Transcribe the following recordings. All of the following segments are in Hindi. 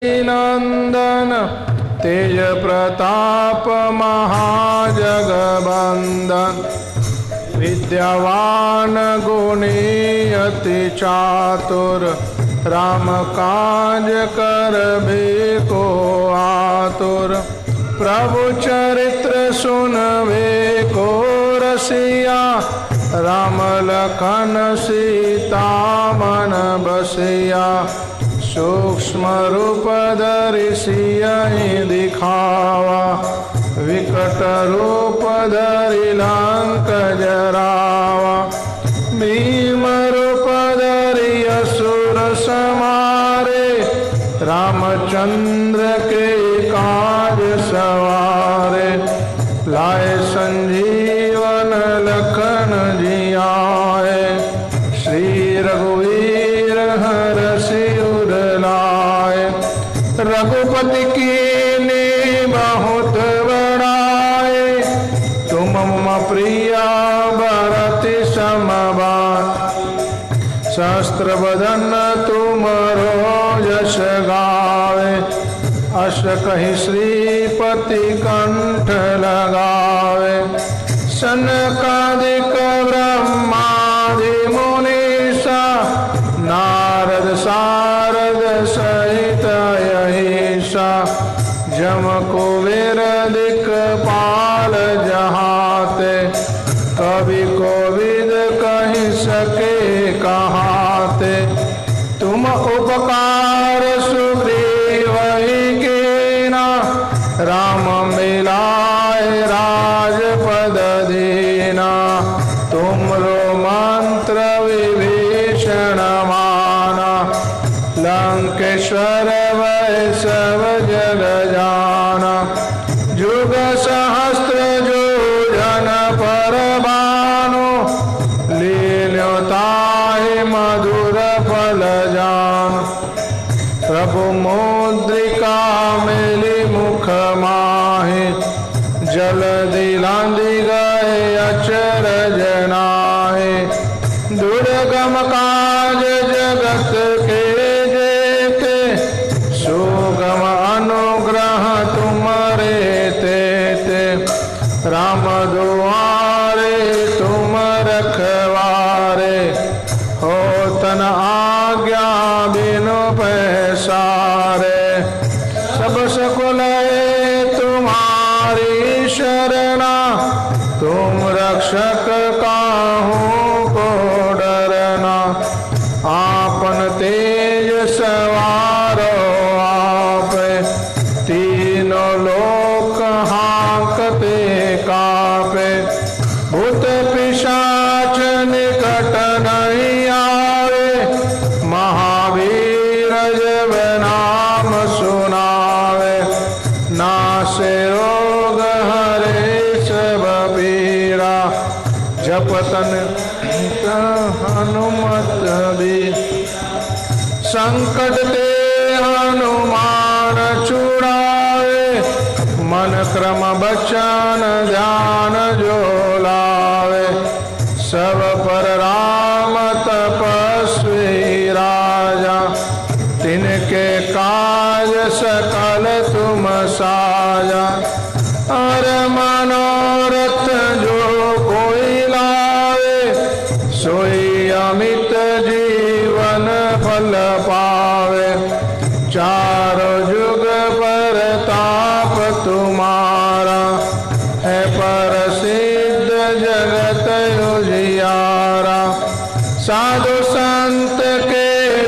नंदन तेज प्रताप महाजगबंदन विद्यावान गुणी अति चातुर राम काज कर को आतुर प्रभु चरित्र सुनवे को रसिया राम लखन सीता मन बसिया सूक्ष्म रूप धरि सियहि दिखावा विकट रूप धरि लंक जरावा भीम रूप धरि असुर समारे रामचंद्र के काज सवारे लाए संजीवन लखन जियाए श्री रघुवीर हरषि रघुपति कीन्ही बहुत बड़ाए तुम मम प्रिया भरति सम भाई सहस्त्र बदन तुमरो यश गावे अस कहि श्रीपति कंठ लगावे सनकादिक ब्रह्मादि मुनीसा नारद सारद सहित अहिसा जम कुबेर दिक्पाल जहाते कवि कोविद कहि सके कहाते तुम उपकार सुग्रीवहि कीना राम मिलाए राजपद दीना तुमरो मंत्र विभीषण माना लंकेश्वर वै सब जग जाना जुग सहस्त्र जो जन पर भानु लील्योताहि मधुर फल जान प्रभु मुद्रिका मिली मुख माहि जलधि लांघि गए अचरज नाहि दुर्गम काज जगत के जेते सुगम अनुग्रह तुम्हारे तेते राम दुआरे तुम रखवारे हो तन आज्ञा बिनु पैसारे सब सकुल तुम्हारी शरणा तुम रक्षक काहू को डरना आपन तेज सवारो आप तीनों लोक हांकते कापे भूत पिशाच निकट नहीं आवे महावीर जब नाम सुनावे नासे रोग हरे सब पीड़ा जपतन हनुमत भी संकट ते हनुमान छुड़ावे मन क्रम बचन ध्यान जो लावे सब पर राम तपस्वी राजा तिनके काज सकल तुम साजा हर मनोरथ जो कोई लावे सोई अमित जीवन फल पावे चारों जुग पर ताप तुम्हारा है प्रसिद्ध जगत उजियारा साधु संत के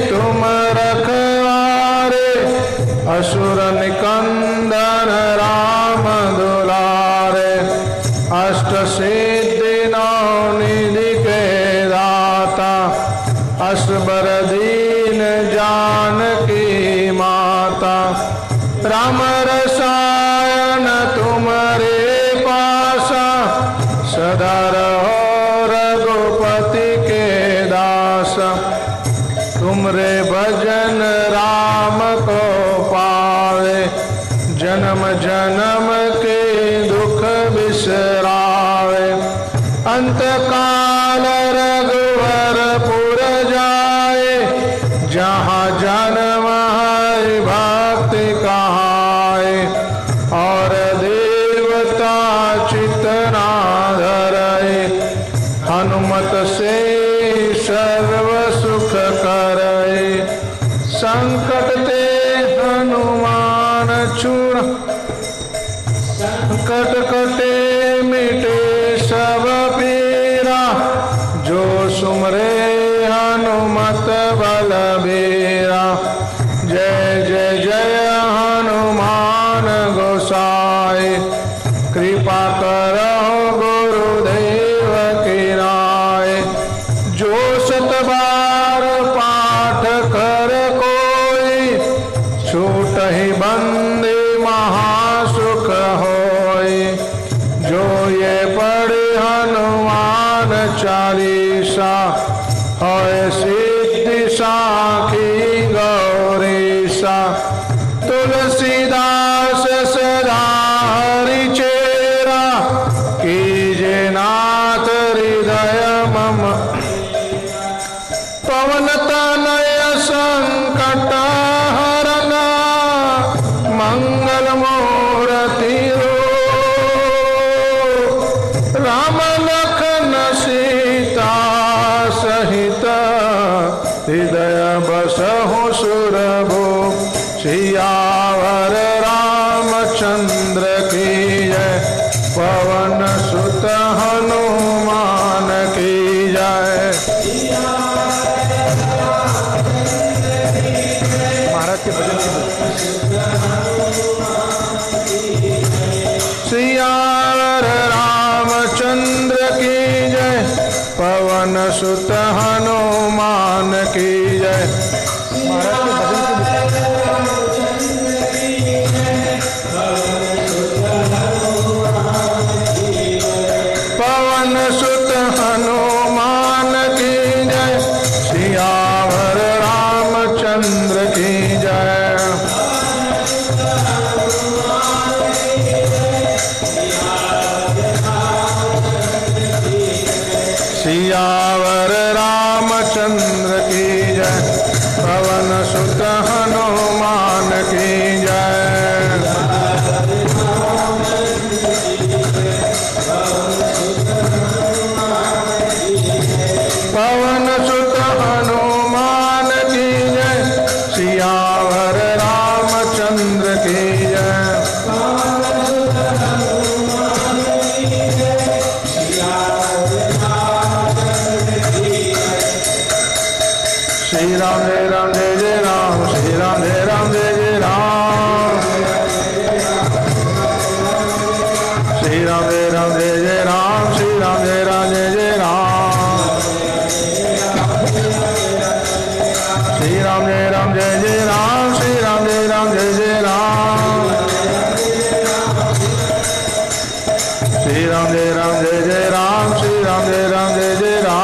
तुम रखवारे असुर निकंदन राम दुलारे अष्ट सिद्धि नौ निधि के दाता असबर दीन जानकी माता राम रसायन तुम्हारे पासा सदा रहो रघुपति के दास तुमरे भजन राम को पावे जन्म जन्म के दुख बिसरावे अंत काल रघुवरपुर जाए जहाँ जन्म हरि भक्त चूड़ा संकट कटे मिटे सब पीरा जो सुमरे हनुमत बलबीरा। जय जय जय हनुमान गोसाई कृपा करहो गुरुदेव की नाय। जो सत बार पाठ कर कोई छूट ही बंदी महासुख होई। जो ये पढ़े हनुमान चालीसा होय सिद्धि साखी गौरीसा। तुलसीदास सदा हरि चेरा कीजे नाथ हृदय मम। पवन तनय संकट हरना मंगल मूर्ति राम लखन सीता सहित हृदय बसहु सुरभु। सियावर रामचंद्र की जय पवन सुत हनुमान की जय। महाराज के भजन सियावर रामचंद्र की जय पवन सुत हनुमान की जय। महाराज के पवन सुत हनुमान की जय सियावर रामचंद्र की जय। सियावर रामचंद्र की जय पवन सुत हनुमान की जय। पवन सुत हनुमान की जय सियावर रामचंद्र की जय। श्री राम जय जय राम श्री राम जय जय राम। श्री राम जय जय राम श्री राम जय जय राम। श्री राम जय जय राम श्री राम जय जय राम। श्री राम जय जय राम श्री राम जय जय राम।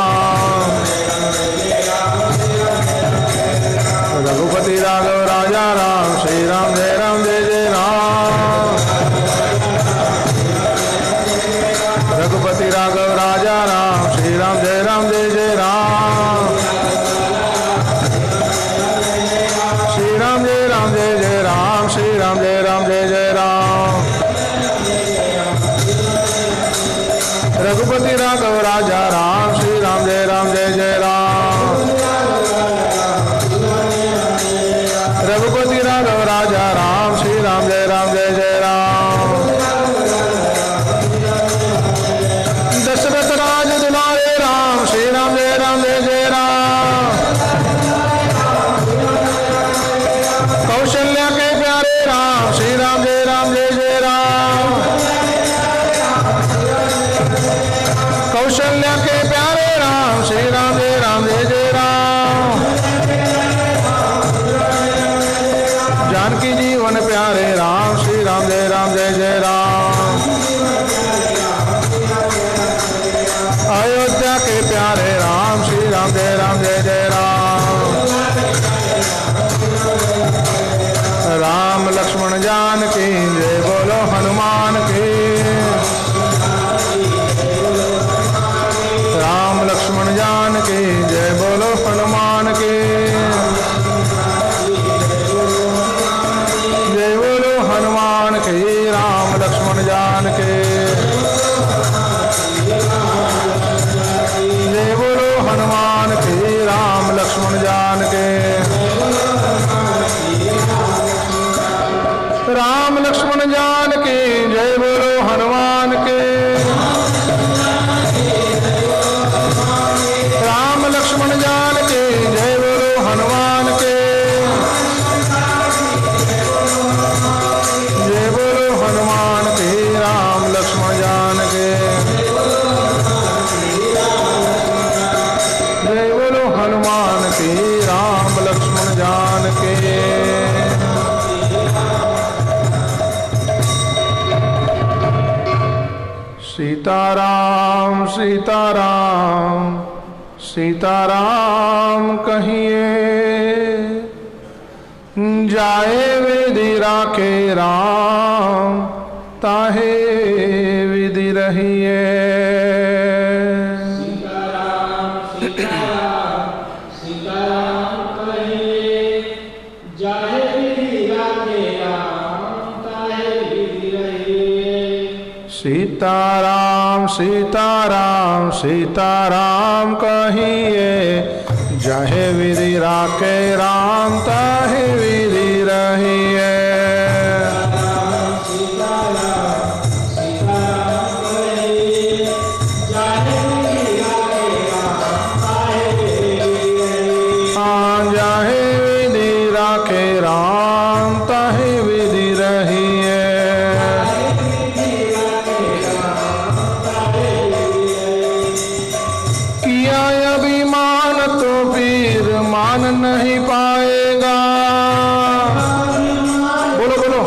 रघुपति राघव राजा राम श्री राम जय जय राम। रघुपति राघव राजा राम श्री राम जय जय राम। श्री राम जय जय राम श्री राम जय जय राम। रघुपति राघव राजा राम श्री राम जय जय राम। रघुपति राघव राजा राम श्री राम जय जय राम। दशरथ राज दुलारे राम श्री राम जय जय राम। कौशल्या के प्यारे राम श्री राम जय जय राम। कौशल्या के प्यारे राम श्री राम जय जय राम। जानकी जीवन प्यारे राम श्री राम जय जय राम। अयोध्या के प्यारे राम श्री राम जय जय राम। राम लक्ष्मण जानकी जय बोलो हनुमान की। राम लक्ष्मण जानकी जय बोलो हनुमान की। जय बोलो हनुमान की राम लक्ष्मण जानकी। जय बोलो हनुमान की राम लक्ष्मण जानकी। राम लक्ष्मण जान की जय बोलो हनुमान के। राम लक्ष्मण जान की जय बोलो हनुमान के। जय बोलो हनुमान के। राम लक्ष्मण जान के जय बोलो हनुमान के। राम लक्ष्मण जान के। सीताराम सीताराम सीताराम कहिए, जाए विधि राखे राम, ताहे विधि रहिए। सीताराम सीताराम सीताराम कहिए, जाए विधि राखे राम, ताहे विधि रहिए। सीताराम सीताराम सीताराम कहिए, जाहे विधि राखे राम, ताहे विधि रहिए। जाहे विधि राखे राम, ताहे विधि रहिए। किया अभिमान तो फिर मान नहीं पाएगा। बोलो बोलो।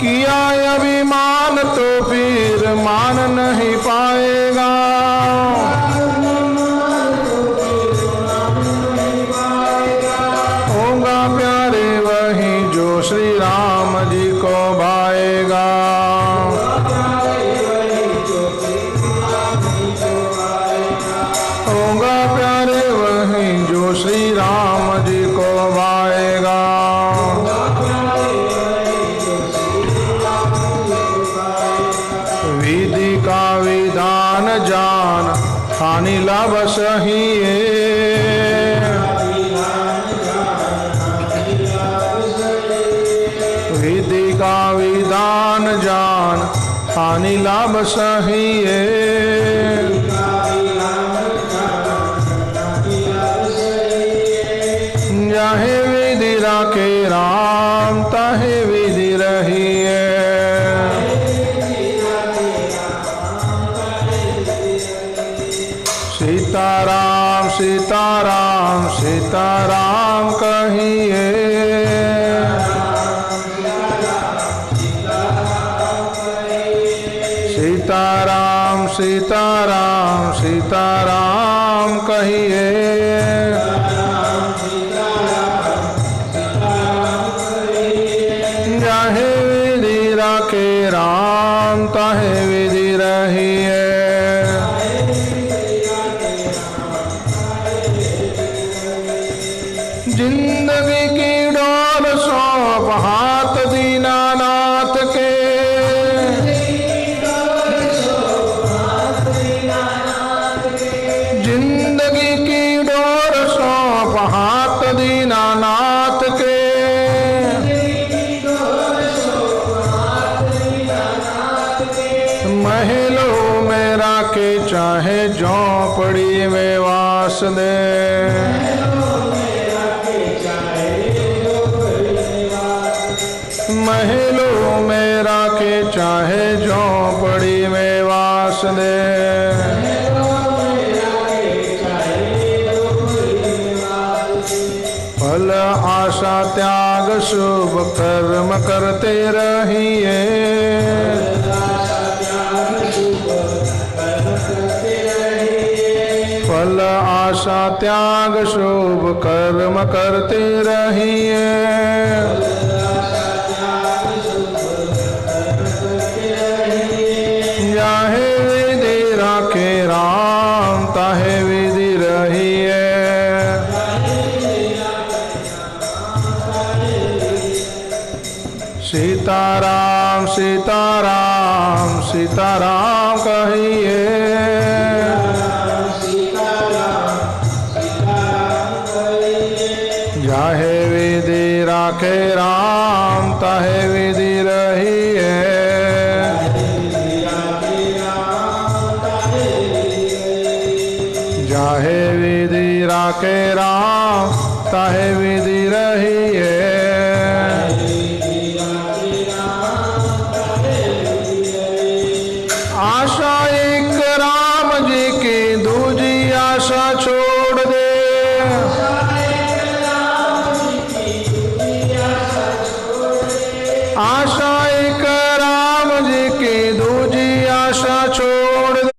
किया अभिमान तो फिर मान नहीं पाएगा। होगा प्यारे वही जो श्री राम जी को भाएगा। होगा प्यारे वही जो श्री राम जी को भाएगा। विधि का विधान जान, हानि लाभ सहिए। विधि का विधान जान, हानि लाभ सहिए। जाहे विधि राखे राम, ताहे विधि रहिए। सीताराम सीताराम सीताराम कहिए, सीताराम सीताराम सीताराम कहिए। जाहे विधि राखे राम, ताहे विधि रहिए। जिंदगी की डोर सौंप हाथ दीनानाथ के। जिंदगी की डोर सौंप हाथ दीनानाथ के। महलों में राखे चाहे झोंपड़ी में वास दे। महलों में राखे चाहे झोंपड़ी में वास दे। फल आशा त्याग शुभ कर्म करते रहिए। फल आशा त्याग शुभ कर्म करते रहिए। जाहे विधि राखे राम, ताहे विधि रहिए। सीताराम सीताराम सीताराम कहिए, जाहे विधि राखे राम ताहे विधि रही जाहे विधि राखे राम ताहे विधि रही आशा एक राम जी की दूजी आशा छोड़ दे आशा एक राम जी की दूजी आशा छोड़ दे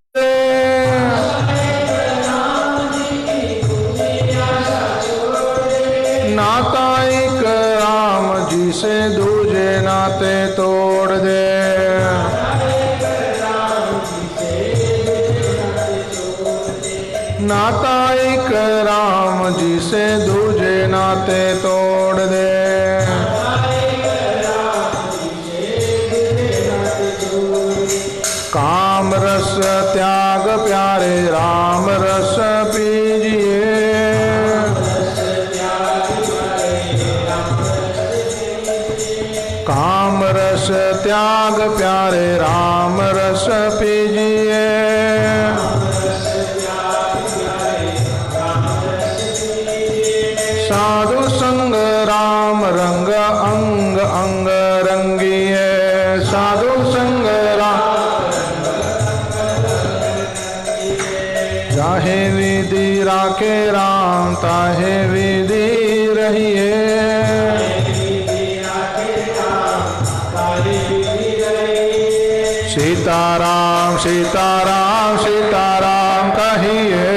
नाता एक राम जी से दूजे नाते तोड़ दे नाता एक राम जी से दूजे नाते तोड़ दे काम रस त्याग प्यारे राम रस पीजिए काम रस त्याग प्यारे राम रस पीजिए साधु संग राम रंग अंग अंग रंगिए साधु संग राम चाहे विधि राखे राम ताहे विधि रहिए सीताराम सीताराम सीताराम कहिए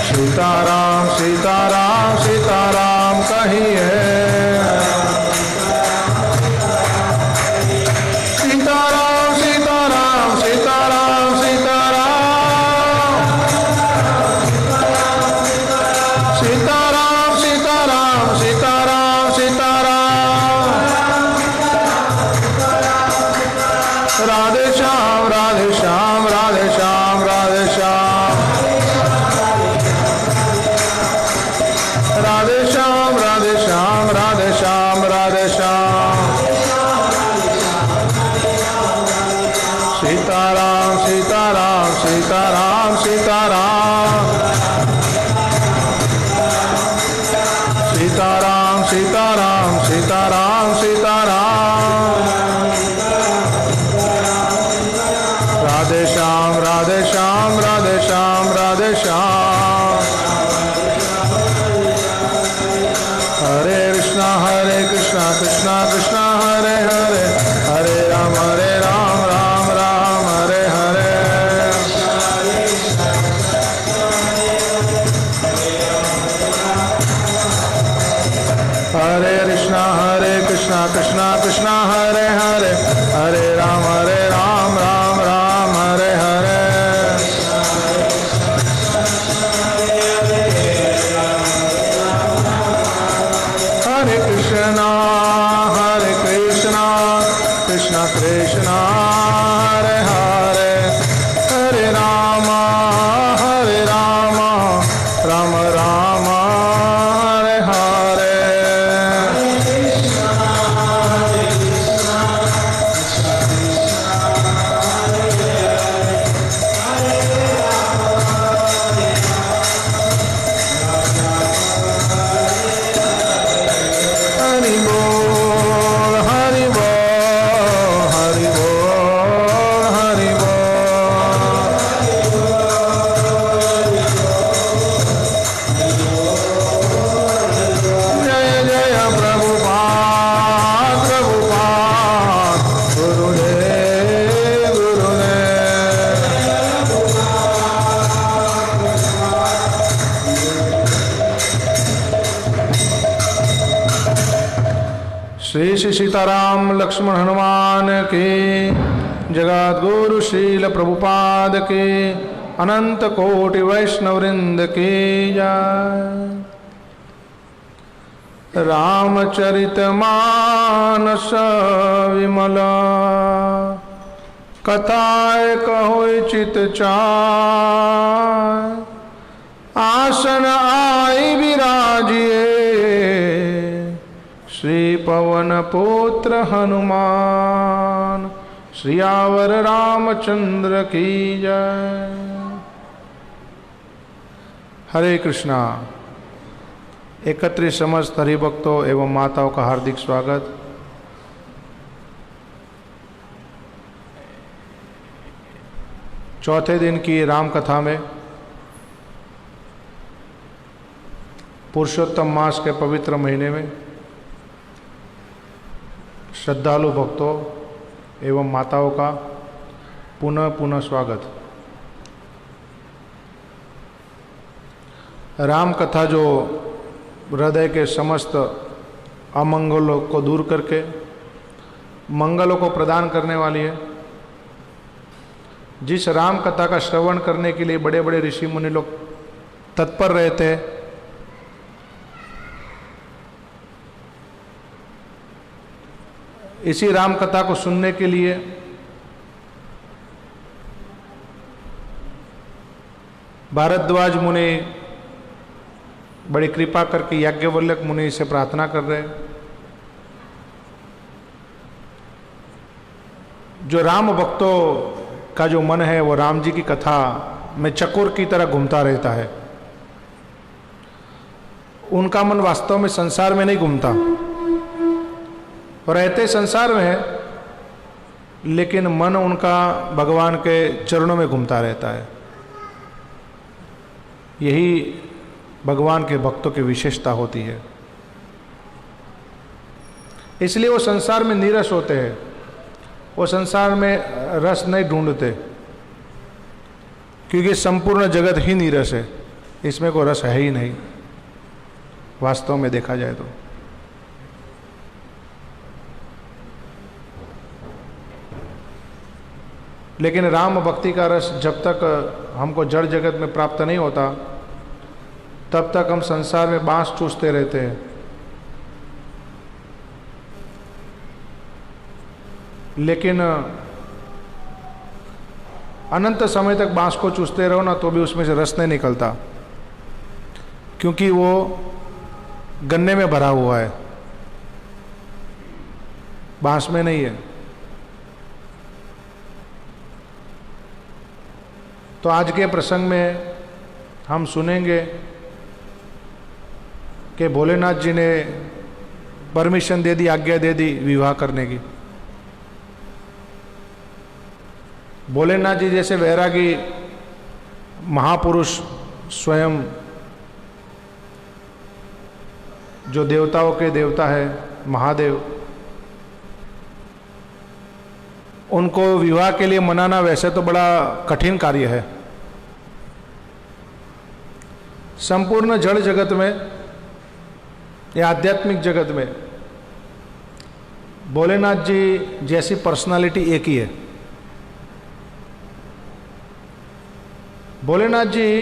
सीताराम सीताराम सीताराम कहिए सीताराम सीताराम सीताराम सीताराम सीताराम सीताराम सीताराम सीताराम राधे श्याम राधे श्याम राधे श्याम राधे श्याम राधे श्याम राधे श्याम राधे श्याम राधे श्याम सीताराम सीताराम सीताराम सीताराम सीताराम सीताराम सीताराम सीताराम राधे श्याम राधे श्याम राधे श्याम राधे श्याम हरे कृष्णा कृष्णा कृष्णा हरे हरे हरे राम राम राम हरे हरे हरे कृष्णा कृष्णा कृष्णा हरे हरे हरे राम राम राम हरे हरे हरे कृष्णा कृष्णा कृष्णा हरे हरे हरे राम राम राम हरे हरे हरि बोल हरि बोल हरि बोल हरि बोल जय जय प्रभुपाद प्रभुपाद गुरुदेव गुरुदेव श्री श्री सीताराम लक्ष्मण हनुमान के जगद्गुरु श्रील प्रभुपाद के अनंत कोटि वैष्णव वृंद की जय। रामचरित मानस विमल कथाय कहो चित चाय आसन आई विराजिए श्री पवन पुत्र हनुमान श्रियावर रामचंद्र की जय। हरे कृष्णा। एकत्रित समस्त हरिभक्तों एवं माताओं का हार्दिक स्वागत। चौथे दिन की राम कथा में पुरुषोत्तम मास के पवित्र महीने में श्रद्धालु भक्तों एवं माताओं का पुनः पुनः स्वागत। राम कथा जो हृदय के समस्त अमंगलों को दूर करके मंगलों को प्रदान करने वाली है। जिस राम कथा का श्रवण करने के लिए बड़े बड़े ऋषि मुनि लोग तत्पर रहते हैं, इसी राम कथा को सुनने के लिए भारद्वाज मुनि बड़ी कृपा करके याज्ञवल्क्य मुनि से प्रार्थना कर रहे हैं। जो राम भक्तों का जो मन है वो राम जी की कथा में चकोर की तरह घूमता रहता है। उनका मन वास्तव में संसार में नहीं घूमता, रहते संसार में है, लेकिन मन उनका भगवान के चरणों में घूमता रहता है। यही भगवान के भक्तों की विशेषता होती है। इसलिए वो संसार में नीरस होते हैं, वो संसार में रस नहीं ढूंढते, क्योंकि संपूर्ण जगत ही नीरस है, इसमें कोई रस है ही नहीं वास्तव में देखा जाए तो। लेकिन राम भक्ति का रस जब तक हमको जड़ जगत में प्राप्त नहीं होता, तब तक हम संसार में बांस चूसते रहते हैं। लेकिन अनंत समय तक बांस को चूसते रहो ना, तो भी उसमें से रस नहीं निकलता, क्योंकि वो गन्ने में भरा हुआ है, बांस में नहीं है। तो आज के प्रसंग में हम सुनेंगे कि भोलेनाथ जी ने परमिशन दे दी, आज्ञा दे दी विवाह करने की। भोलेनाथ जी जैसे वैरागी महापुरुष स्वयं जो देवताओं के देवता है महादेव, उनको विवाह के लिए मनाना वैसे तो बड़ा कठिन कार्य है। संपूर्ण जड़ जगत में या आध्यात्मिक जगत में भोलेनाथ जी जैसी पर्सनालिटी एक ही है। भोलेनाथ जी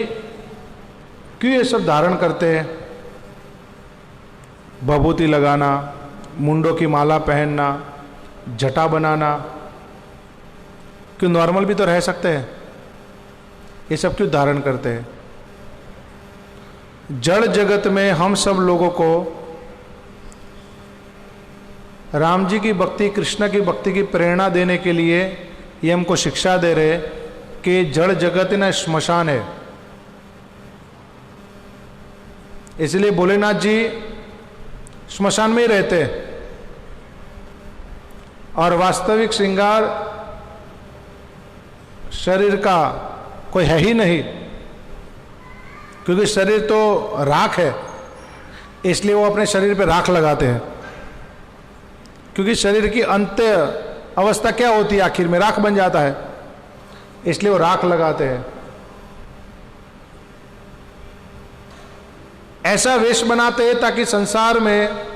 क्यों ये सब धारण करते हैं? भभूति लगाना, मुंडों की माला पहनना, जटा बनाना, क्यों नॉर्मल भी तो रह सकते हैं? ये सब क्यों धारण करते हैं? जड़ जगत में हम सब लोगों को राम जी की भक्ति, कृष्ण की भक्ति की प्रेरणा देने के लिए ये हमको शिक्षा दे रहे कि जड़ जगत न श्मशान है। इसलिए भोलेनाथ जी श्मशान में ही रहते हैं और वास्तविक श्रृंगार शरीर का कोई है ही नहीं, क्योंकि शरीर तो राख है, इसलिए वो अपने शरीर पे राख लगाते हैं। क्योंकि शरीर की अंत्य अवस्था क्या होती है? आखिर में राख बन जाता है, इसलिए वो राख लगाते हैं। ऐसा वेश बनाते हैं ताकि संसार में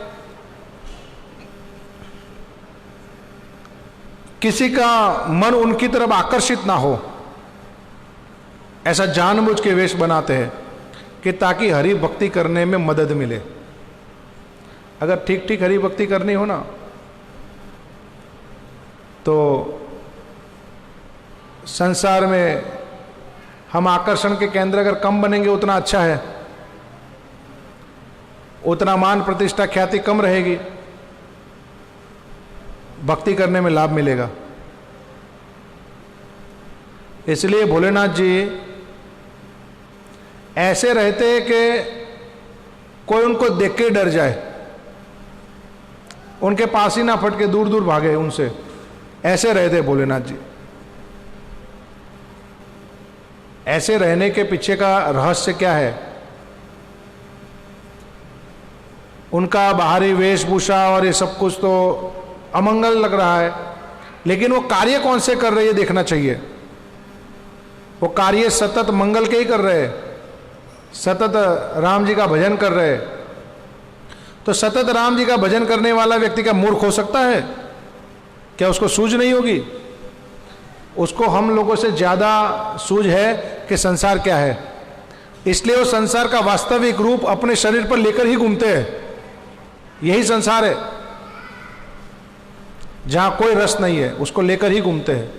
किसी का मन उनकी तरफ आकर्षित ना हो। ऐसा जानबूझ के वेश बनाते हैं कि ताकि हरि भक्ति करने में मदद मिले। अगर ठीक ठीक हरि भक्ति करनी हो ना, तो संसार में हम आकर्षण के केंद्र अगर कम बनेंगे उतना अच्छा है, उतना मान प्रतिष्ठा ख्याति कम रहेगी, भक्ति करने में लाभ मिलेगा। इसलिए भोलेनाथ जी ऐसे रहते कि कोई उनको देख के डर जाए, उनके पास ही ना फट के दूर दूर भागे उनसे, ऐसे रहते भोलेनाथ जी। ऐसे रहने के पीछे का रहस्य क्या है? उनका बाहरी वेशभूषा और ये सब कुछ तो अमंगल लग रहा है, लेकिन वो कार्य कौन से कर रहे हैं ये देखना चाहिए। वो कार्य सतत मंगल के ही कर रहे हैं, सतत राम जी का भजन कर रहे हैं। तो सतत राम जी का भजन करने वाला व्यक्ति क्या मूर्ख हो सकता है? क्या उसको सूझ नहीं होगी? उसको हम लोगों से ज्यादा सूझ है कि संसार क्या है, इसलिए वो संसार का वास्तविक रूप अपने शरीर पर लेकर ही घूमते हैं। यही संसार है, जहां कोई रस नहीं है उसको लेकर ही घूमते हैं।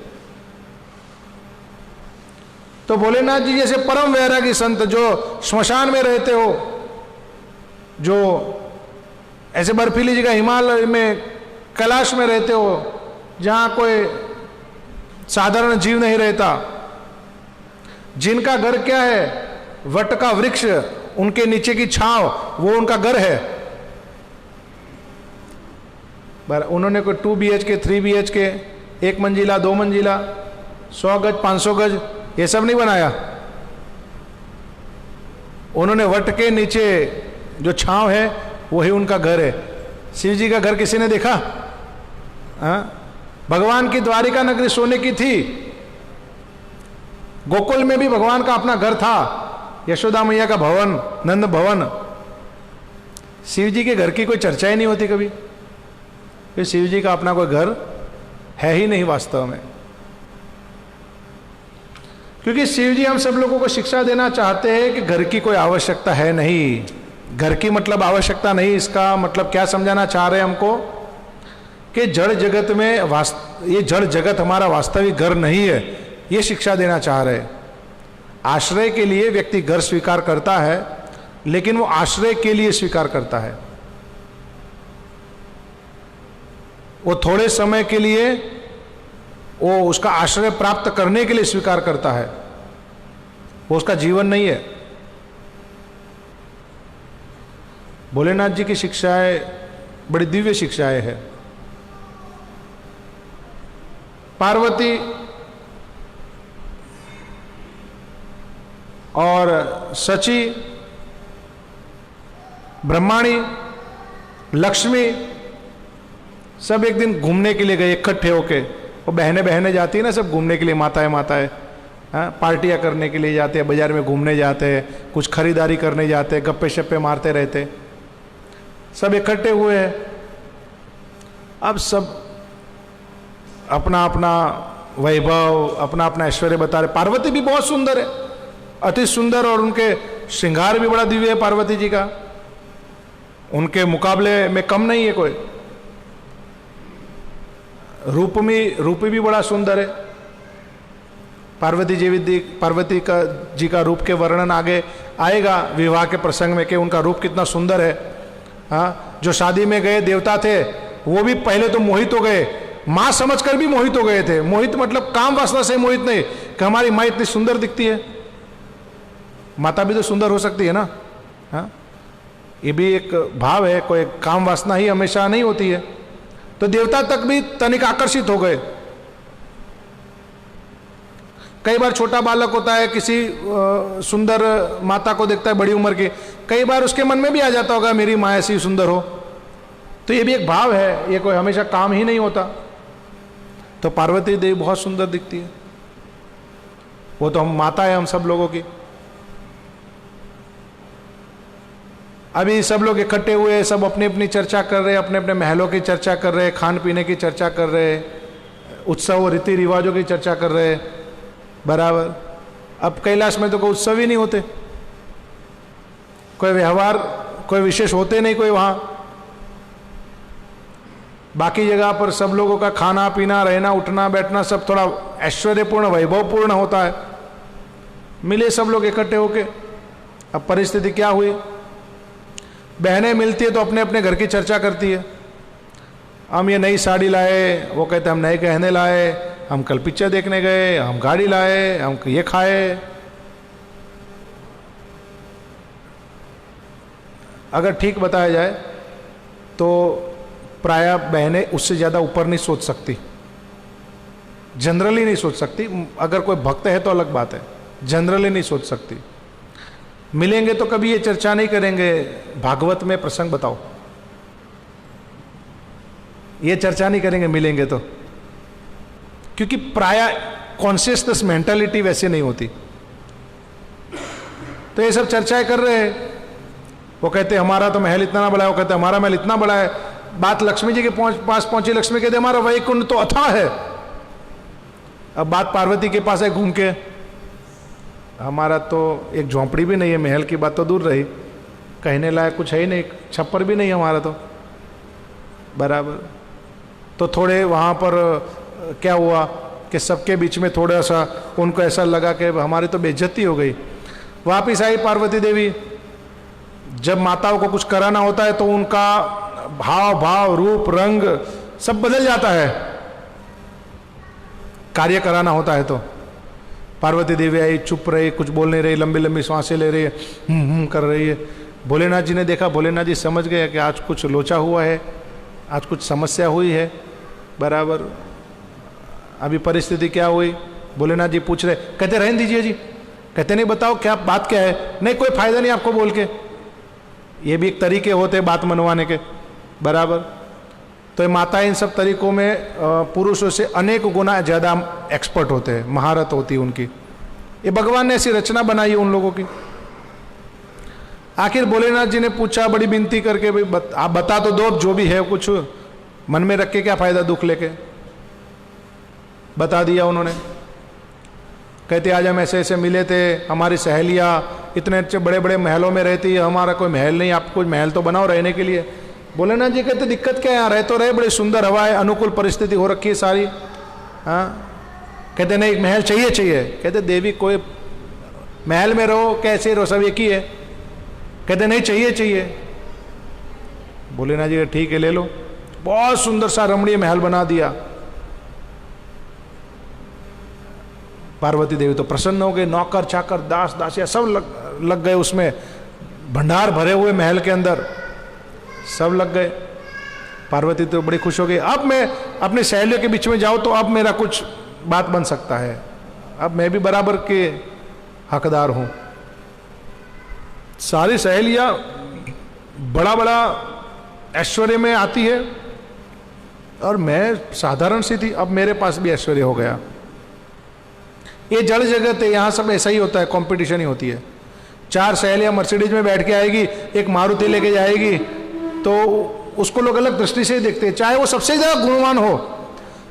तो भोलेनाथ जी जैसे परम वैरागी संत जो श्मशान में रहते हो, जो ऐसे बर्फीली जगह हिमालय में कैलाश में रहते हो जहां कोई साधारण जीव नहीं रहता, जिनका घर क्या है? वट का वृक्ष, उनके नीचे की छांव, वो उनका घर है। उन्होंने कोई 2 BHK 3 BHK 1 मंजिला 2 मंजिला 100 गज 500 गज ये सब नहीं बनाया। उन्होंने वट के नीचे जो छांव है वही उनका घर है। शिव जी का घर किसी ने देखा? भगवान की द्वारिका नगरी सोने की थी, गोकुल में भी भगवान का अपना घर था, यशोदा मैया का भवन, नंद भवन। शिव जी के घर की कोई चर्चा ही नहीं होती कभी, कि शिव जी का अपना कोई घर है ही नहीं वास्तव में। क्योंकि शिव जी हम सब लोगों को शिक्षा देना चाहते हैं कि घर की कोई आवश्यकता है नहीं। घर की मतलब आवश्यकता नहीं, इसका मतलब क्या समझाना चाह रहे हैं हमको कि जड़ जगत में ये जड़ जगत हमारा वास्तविक घर नहीं है, ये शिक्षा देना चाह रहे हैं। आश्रय के लिए व्यक्ति घर स्वीकार करता है, लेकिन वो आश्रय के लिए स्वीकार करता है। वो थोड़े समय के लिए वो उसका आश्रय प्राप्त करने के लिए स्वीकार करता है, वो उसका जीवन नहीं है। भोलेनाथ जी की शिक्षाएं बड़ी दिव्य शिक्षाएं हैं। पार्वती और सची, ब्रह्माणी, लक्ष्मी सब एक दिन घूमने के लिए गए इकट्ठे होके। वो बहनें जाती है ना सब घूमने के लिए, माताएं पार्टियां करने के लिए जाते हैं, बाजार में घूमने जाते हैं, कुछ खरीदारी करने जाते हैं, गप्पे शप्पे मारते रहते, सब इकट्ठे हुए हैं। अब सब अपना अपना वैभव, अपना अपना ऐश्वर्य बता रहे। पार्वती भी बहुत सुंदर है, अति सुंदर, और उनके श्रृंगार भी बड़ा दिव्य है पार्वती जी का, उनके मुकाबले में कम नहीं है कोई। रूप भी बड़ा सुंदर है। पार्वती जी का रूप के वर्णन आगे आएगा विवाह के प्रसंग में कि उनका रूप कितना सुंदर है। हाँ, जो शादी में गए देवता थे वो भी पहले तो मोहित हो गए, माँ समझकर भी मोहित हो गए थे। मोहित मतलब काम वासना से मोहित नहीं कि हमारी माँ इतनी सुंदर दिखती है। माता भी तो सुंदर हो सकती है ना। हाँ, ये भी एक भाव है, कोई काम वासना ही हमेशा नहीं होती है। तो देवता तक भी तनिक आकर्षित हो गए। कई बार छोटा बालक होता है, किसी सुंदर माता को देखता है बड़ी उम्र की, कई बार उसके मन में भी आ जाता होगा मेरी माँ ऐसी सुंदर हो। तो ये भी एक भाव है, ये कोई हमेशा काम ही नहीं होता। तो पार्वती देवी बहुत सुंदर दिखती है, वो तो हम माता है हम सब लोगों की। अभी सब लोग इकट्ठे हुए, सब अपनी अपनी चर्चा कर रहे, अपने अपने महलों की चर्चा कर रहे, खान पीने की चर्चा कर रहे, उत्सव रीति रिवाजों की चर्चा कर रहे, बराबर। अब कैलाश में तो कोई उत्सव ही नहीं होते, कोई व्यवहार कोई विशेष होते नहीं कोई वहाँ। बाकी जगह पर सब लोगों का खाना पीना, रहना, उठना, बैठना सब थोड़ा ऐश्वर्यपूर्ण, वैभवपूर्ण होता है। मिले सब लोग इकट्ठे होके। अब परिस्थिति क्या हुई, बहनें मिलती है तो अपने अपने घर की चर्चा करती है। हम ये नई साड़ी लाए, वो कहते हम नए गहने लाए, हम कल पिक्चर देखने गए, हम गाड़ी लाए, हम ये खाए। अगर ठीक बताया जाए तो प्रायः बहनें उससे ज़्यादा ऊपर नहीं सोच सकती, जनरली नहीं सोच सकती। अगर कोई भक्त है तो अलग बात है, जनरली नहीं सोच सकती। मिलेंगे तो कभी ये चर्चा नहीं करेंगे भागवत में प्रसंग बताओ, ये चर्चा नहीं करेंगे मिलेंगे तो, क्योंकि प्रायः कॉन्शियसनेस मेंटालिटी वैसे नहीं होती। तो ये सब चर्चाएं कर रहे हैं। वो कहते हमारा तो महल इतना बड़ा है, वो कहते हमारा महल इतना बड़ा है। बात लक्ष्मी जी के पास पहुंची, लक्ष्मी कहते हमारा वैकुंठ तो अथाह है। अब बात पार्वती के पास है घूम के, हमारा तो एक झोंपड़ी भी नहीं है, महल की बात तो दूर रही, कहने लायक कुछ है ही नहीं, छप्पर भी नहीं हमारा तो बराबर। तो थोड़े वहाँ पर क्या हुआ कि सबके बीच में थोड़ा सा उनको ऐसा लगा कि हमारी तो बेइज्जती हो गई। वापिस आई पार्वती देवी। जब माताओं को कुछ कराना होता है तो उनका भाव भाव रूप रंग सब बदल जाता है, कार्य कराना होता है। तो पार्वती देवी आई, चुप रही, कुछ बोल नहीं रही, लंबी लंबी सांसें ले रही है, कर रही है। भोलेनाथ जी ने देखा, भोलेनाथ जी समझ गए कि आज कुछ लोचा हुआ है, आज कुछ समस्या हुई है बराबर। अभी परिस्थिति क्या हुई, भोलेनाथ जी पूछ रहे, कहते रहने दीजिए जी, कहते नहीं बताओ क्या बात क्या है। नहीं कोई फायदा नहीं आपको बोल के, ये भी एक तरीके होते हैं बात मनवाने के बराबर। तो ये माता इन सब तरीकों में पुरुषों से अनेक गुना ज़्यादा एक्सपर्ट होते हैं, महारत होती है उनकी। ये भगवान ने ऐसी रचना बनाई है उन लोगों की। आखिर भोलेनाथ जी ने पूछा बड़ी विनती करके, भाई आप बता तो दो, जो भी है कुछ मन में रख के क्या फायदा दुख लेके। बता दिया उन्होंने। कहते आज हम ऐसे ऐसे मिले थे, हमारी सहेलियाँ इतने अच्छे बड़े बड़े महलों में रहती है, हमारा कोई महल नहीं, आप कुछ महल तो बनाओ रहने के लिए। भोलेनाथ जी कहते दिक्कत क्या है, यहाँ रह तो रहे, बड़ी सुंदर हवा है, अनुकूल परिस्थिति हो रखी है सारी। हाँ कहते नहीं एक महल चाहिए चाहिए। कहते देवी कोई महल में रहो कैसे रहो, सब एक ही है। कहते नहीं चाहिए चाहिए। भोलेनाथ जी ठीक है ले लो। बहुत सुंदर सा रमणीय महल बना दिया। पार्वती देवी तो प्रसन्न हो गए, नौकर चाकर दास दासिया सब लग गए उसमें, भंडार भरे हुए महल के अंदर सब लग गए। पार्वती तो बड़ी खुश हो गई, अब मैं अपनी सहेलियों के बीच में जाऊं तो अब मेरा कुछ बात बन सकता है, अब मैं भी बराबर के हकदार हूं। सारी सहेलियां बड़ा बड़ा ऐश्वर्य में आती है और मैं साधारण सी थी, अब मेरे पास भी ऐश्वर्य हो गया। ये जड़ जगत है, यहाँ सब ऐसा ही होता है, कंपटीशन ही होती है। चार सहेलियां मर्सिडीज में बैठ के आएगी, एक मारुति लेके जाएगी, तो उसको लोग अलग दृष्टि से देखते हैं, चाहे वो सबसे ज्यादा गुणवान हो,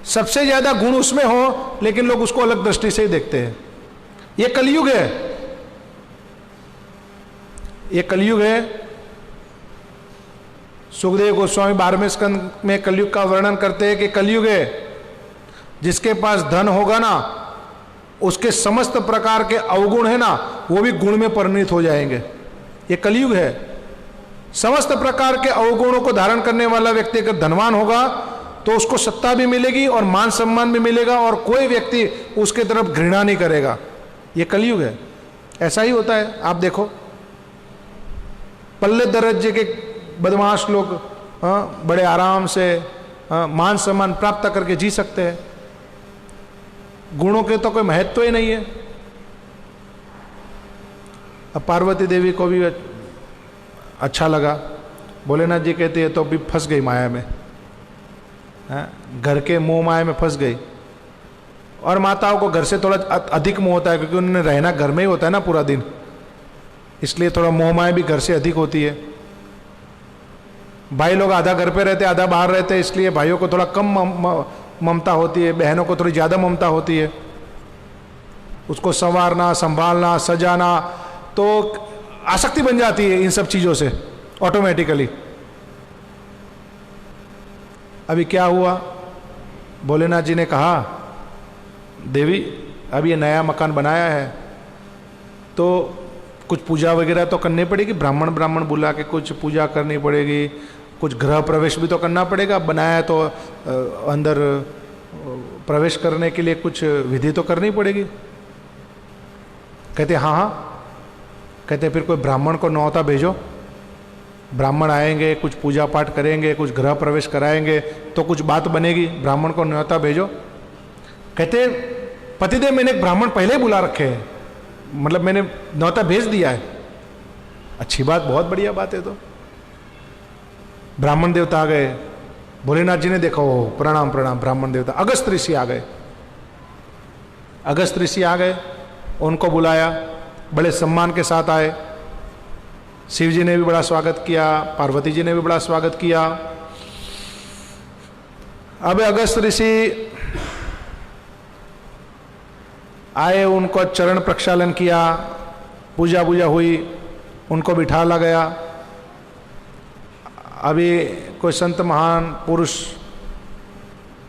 सबसे ज्यादा गुण उसमें हो, लेकिन लोग उसको अलग दृष्टि से ही देखते हैं। ये कलयुग है, ये कलयुग है। सुखदेव गोस्वामी 12वें स्कंद में कलयुग का वर्णन करते हैं कि कलयुग है, जिसके पास धन होगा ना, उसके समस्त प्रकार के अवगुण है ना, वो भी गुण में परिणत हो जाएंगे। ये कलयुग है। समस्त प्रकार के अवगुणों को धारण करने वाला व्यक्ति अगर धनवान होगा तो उसको सत्ता भी मिलेगी और मान सम्मान भी मिलेगा, और कोई व्यक्ति उसके तरफ घृणा नहीं करेगा। ये कलयुग है, ऐसा ही होता है। आप देखो पल्ले दर्जे के बदमाश लोग बड़े आराम से मान सम्मान प्राप्त करके जी सकते हैं, गुणों के तो कोई महत्व ही नहीं है। अब पार्वती देवी को भी अच्छा लगा। भोलेनाथ जी कहते हैं तो अभी फंस गई माया में, घर के मोह माया में फंस गई। और माताओं को घर से थोड़ा अधिक मोह होता है, क्योंकि उन्होंने रहना घर में ही होता है ना पूरा दिन, इसलिए थोड़ा मोह माया भी घर से अधिक होती है। भाई लोग आधा घर पे रहते आधा बाहर रहते, इसलिए भाइयों को थोड़ा कम ममता होती है, बहनों को थोड़ी ज़्यादा ममता होती है। उसको संवारना, संभालना, सजाना, तो आसक्ति बन जाती है इन सब चीज़ों से ऑटोमेटिकली। अभी क्या हुआ, भोलेनाथ जी ने कहा देवी अब ये नया मकान बनाया है, तो कुछ पूजा वगैरह तो करनी पड़ेगी, ब्राह्मण बुला के कुछ पूजा करनी पड़ेगी, कुछ गृह प्रवेश भी तो करना पड़ेगा, बनाया तो अंदर प्रवेश करने के लिए कुछ विधि तो करनी पड़ेगी। कहते हाँ हाँ, कहते फिर कोई ब्राह्मण को न्योता भेजो, ब्राह्मण आएंगे, कुछ पूजा पाठ करेंगे, कुछ गृह प्रवेश कराएंगे तो कुछ बात बनेगी, ब्राह्मण को न्योता भेजो। कहते पतिदेव मैंने एक ब्राह्मण पहले ही बुला रखे हैं, मतलब मैंने न्योता भेज दिया है। अच्छी बात, बहुत बढ़िया बात है। तो ब्राह्मण देवता आ गए, भोलेनाथ जी ने देखा, हो प्रणाम प्रणाम, ब्राह्मण देवता अगस्त ऋषि आ गए। अगस्त ऋषि आ गए, उनको बुलाया, बड़े सम्मान के साथ आए। शिव जी ने भी बड़ा स्वागत किया, पार्वती जी ने भी बड़ा स्वागत किया। अब अगस्त ऋषि आए, उनको चरण प्रक्षालन किया, पूजा वूजा हुई, उनको बिठाला गया। अभी कोई संत महान पुरुष,